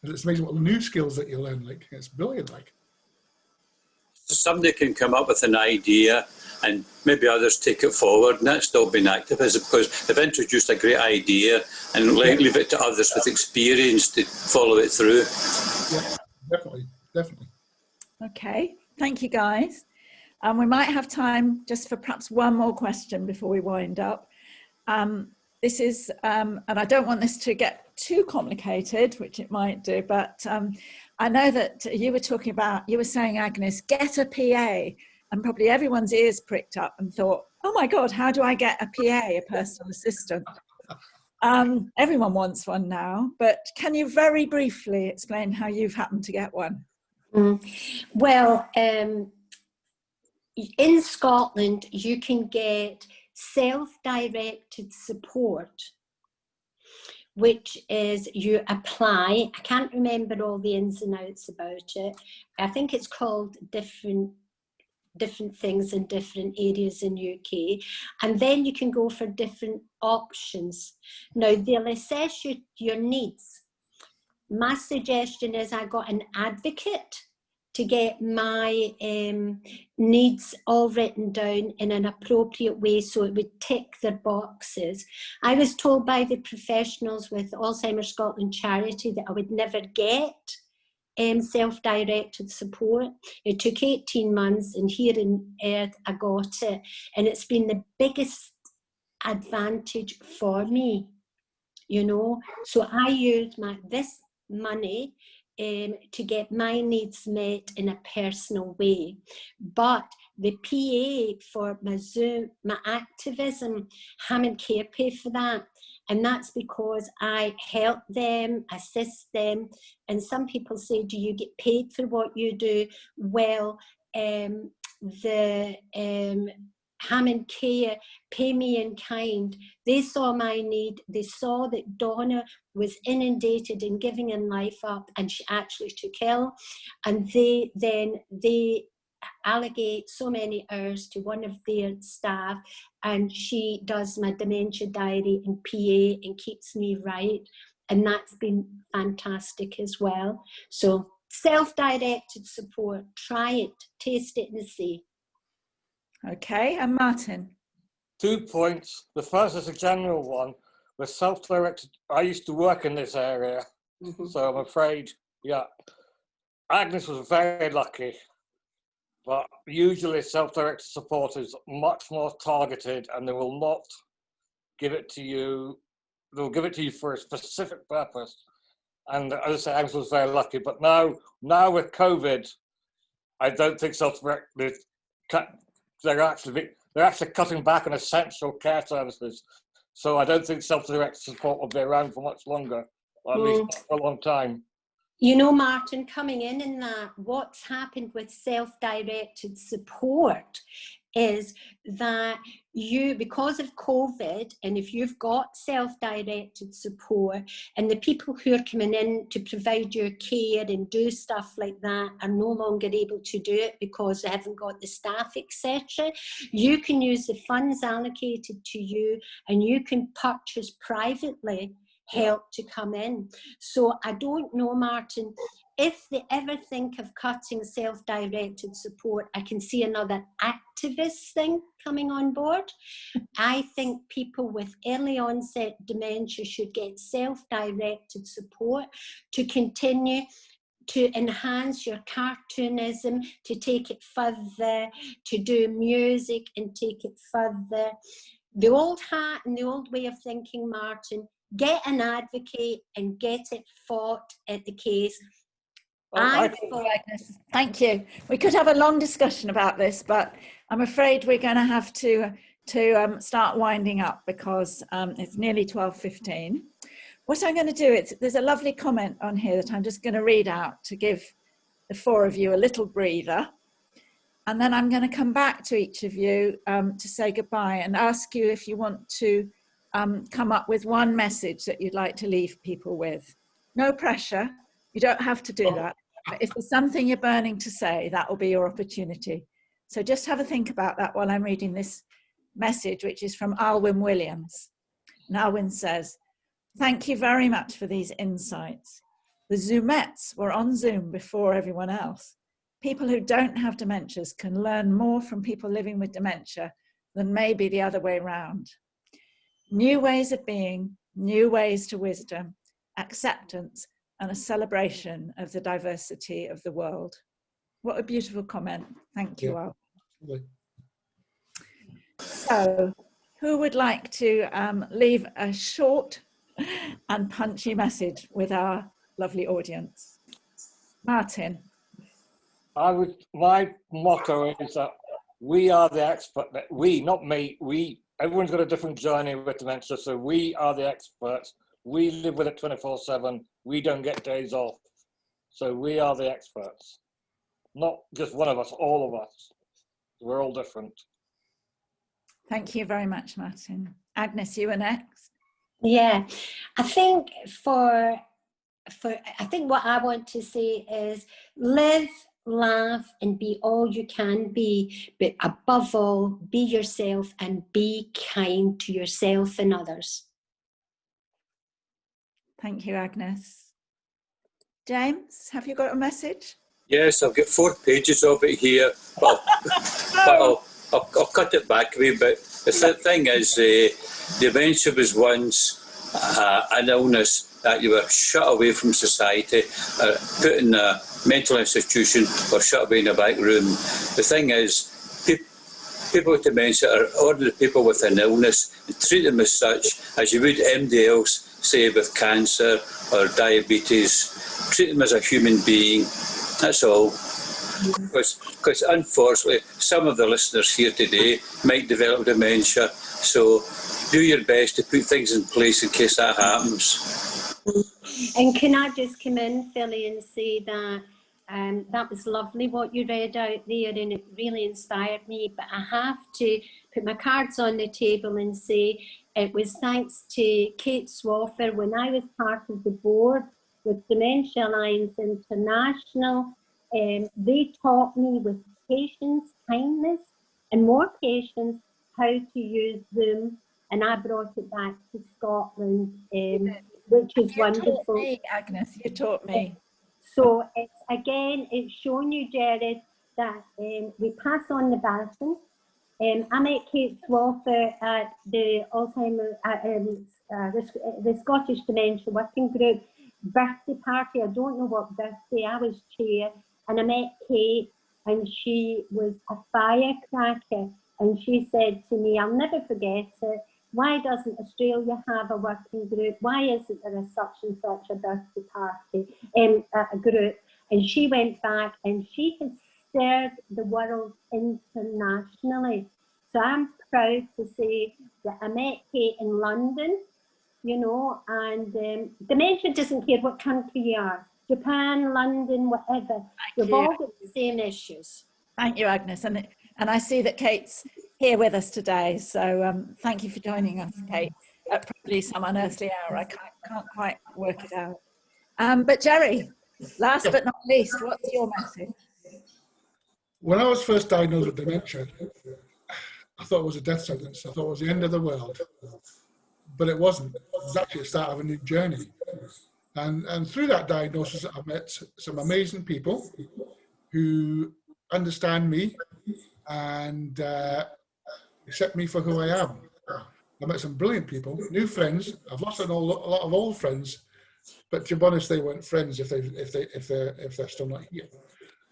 And it's amazing what new skills that you learn. Like, it's brilliant. Like, somebody can come up with an idea and maybe others take it forward, and that's still been activism, because they've introduced a great idea and leave it to others with experience to follow it through. Yeah, definitely. Okay, thank you, guys. We might have time just for perhaps one more question before we wind up. This is, and I don't want this to get too complicated, which it might do, but I know that you were saying, Agnes, get a PA, and probably everyone's ears pricked up and thought, oh my God, how do I get a PA, a personal assistant? Everyone wants one now, but can you very briefly explain how you've happened to get one? Well, in Scotland, you can get self-directed support, which is you apply. I can't remember all the ins and outs about it. I think it's called different things in different areas in UK, and then you can go for different options. Now they'll assess your needs. My suggestion is I got an advocate to get my needs all written down in an appropriate way so it would tick their boxes. I was told by the professionals with Alzheimer's Scotland charity that I would never get self-directed support. It took 18 months, and here in Earth I got it, and it's been the biggest advantage for me, you know. So I used this money to get my needs met in a personal way. But the PA for my Zoom, my activism, haven't care pay for that. And that's because I help them, assist them. And some people say, do you get paid for what you do? Well, the Hammond Care pay me in kind. They saw my need. They saw that Donna was inundated and giving her life up, and she actually took ill. And they allocate so many hours to one of their staff, and she does my dementia diary and PA and keeps me right. And that's been fantastic as well. So self-directed support, try it, taste it and see. Okay, and Martin? 2 points. The first is a general one. With self-directed, I used to work in this area, so I'm afraid, yeah. Agnes was very lucky. But usually self-directed support is much more targeted, and they will not give it to you. They'll give it to you for a specific purpose. And as I say, I was very lucky. But now with COVID, I don't think self-directed, they're actually cutting back on essential care services. So I don't think self-directed support will be around for much longer, or at least not for a long time. You know, Martin, coming in that, what's happened with self-directed support is that you, because of COVID, and if you've got self-directed support, and the people who are coming in to provide your care and do stuff like that are no longer able to do it because they haven't got the staff, etc., you can use the funds allocated to you, and you can purchase privately help to come in. So I don't know, Martin, if they ever think of cutting self-directed support, I can see another activist thing coming on board. I think people with early onset dementia should get self-directed support to continue to enhance your cartoonism, to take it further, to do music and take it further. The old hat and the old way of thinking, Martin, get an advocate and get it fought at the case. Thank you. We could have a long discussion about this, but I'm afraid we're going to have to start winding up because it's nearly 12:15. What I'm going to do is, there's a lovely comment on here that I'm just going to read out to give the four of you a little breather. And then I'm going to come back to each of you to say goodbye and ask you if you want to come up with one message that you'd like to leave people with. No pressure. You don't have to do that. But if there's something you're burning to say, that will be your opportunity. So just have a think about that while I'm reading this message, which is from Alwyn Williams. And Alwyn says, "Thank you very much for these insights. The Zoomettes were on Zoom before everyone else. People who don't have dementias can learn more from people living with dementia than maybe the other way around. New ways of being, new ways to wisdom, acceptance, and a celebration of the diversity of the world." What a beautiful comment. Thank you all. So, who would like to leave a short and punchy message with our lovely audience? Martin. My motto is that we are the expert. We, not me. Everyone's got a different journey with dementia, so we are the experts. We live with it 24/7. We don't get days off. So we are the experts. Not just one of us, all of us. We're all different. Thank you very much, Martin. Agnes, you are next. Yeah, I think I think what I want to say is live, laugh, and be all you can be, but above all, be yourself and be kind to yourself and others. Thank you, Agnes. James, have you got a message? Yes, I've got 4 pages of it here, but I'll cut it back a wee bit. The thing is, dementia was once an illness that you were shut away from society, put in a mental institution or shut away in a back room. The thing is, people with dementia are ordinary people with an illness, and treat them as such as you would anybody else, say with cancer or diabetes. Treat them as a human being. That's all. Because unfortunately, some of the listeners here today might develop dementia. So do your best to put things in place in case that happens. And can I just come in, Philly, and say that that was lovely what you read out there, and it really inspired me. But I have to put my cards on the table and say it was thanks to Kate Swaffer when I was part of the board with Dementia Alliance International. They taught me with patience, kindness, and more patience how to use Zoom, and I brought it back to Scotland, which is wonderful. Taught me, Agnes, you taught me. So it's shown you, Jared, that we pass on the baton. I met Kate Swaffer at the Alzheimer's, the Scottish Dementia Working Group birthday party. I don't know what birthday, I was chair, and I met Kate, and she was a firecracker. And she said to me, I'll never forget it, why doesn't Australia have a working group? Why isn't there a such and such a birthday party, a group? And she went back and she has stirred the world internationally. So I'm proud to say that I met Kate in London, you know, and dementia doesn't care what country you are, Japan, London, whatever. We've all got the same issues. Thank you, Agnes. And I see that Kate's here with us today. So thank you for joining us, Kate, at probably some unearthly hour. I can't quite work it out. But Jerry, last but not least, what's your message? When I was first diagnosed with dementia, I thought it was a death sentence. I thought it was the end of the world. But it wasn't. It was actually the start of a new journey. And through that diagnosis, I met some amazing people who understand me and accept me for who I am. I met some brilliant people, new friends. I've lost a lot of old friends, but to be honest, they weren't friends if they're still not here.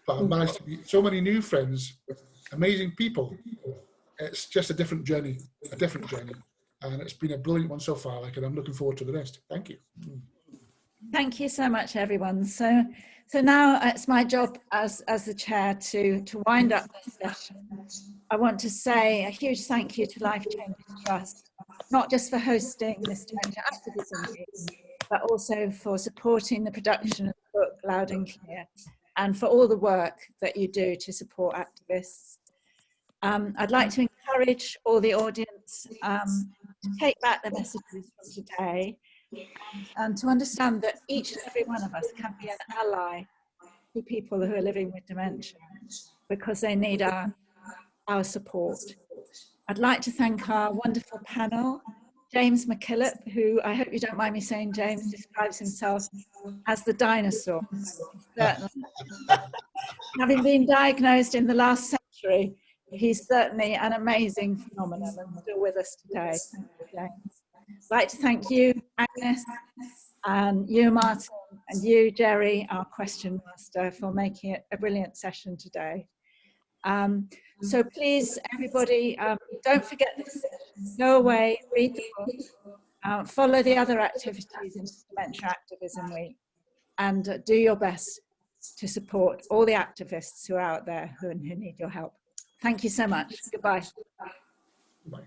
But I've managed to meet so many new friends, amazing people. It's just a different journey, and it's been a brilliant one so far. And I'm looking forward to the rest. Thank you. Thank you so much, everyone. So now it's my job as the chair to wind up this session. I want to say a huge thank you to Life Changes Trust, not just for hosting this Dementia Activism Week, but also for supporting the production of the book Loud and Clear, and for all the work that you do to support activists. I'd like to encourage all the audience to take back the messages from today and to understand that each and every one of us can be an ally to people who are living with dementia because they need our support. I'd like to thank our wonderful panel, James McKillop, who, I hope you don't mind me saying, James describes himself as the dinosaur. Certainly. Having been diagnosed in the last century, he's certainly an amazing phenomenon and still with us today. Thank you, James. I'd like to thank you, Agnes, and you, Martin, and you, Jerry, our question master, for making it a brilliant session today. So please, everybody, don't forget this session. Go away, read the book, follow the other activities in Dementia Activism Week, and do your best to support all the activists who are out there who need your help. Thank you so much. Goodbye. Bye.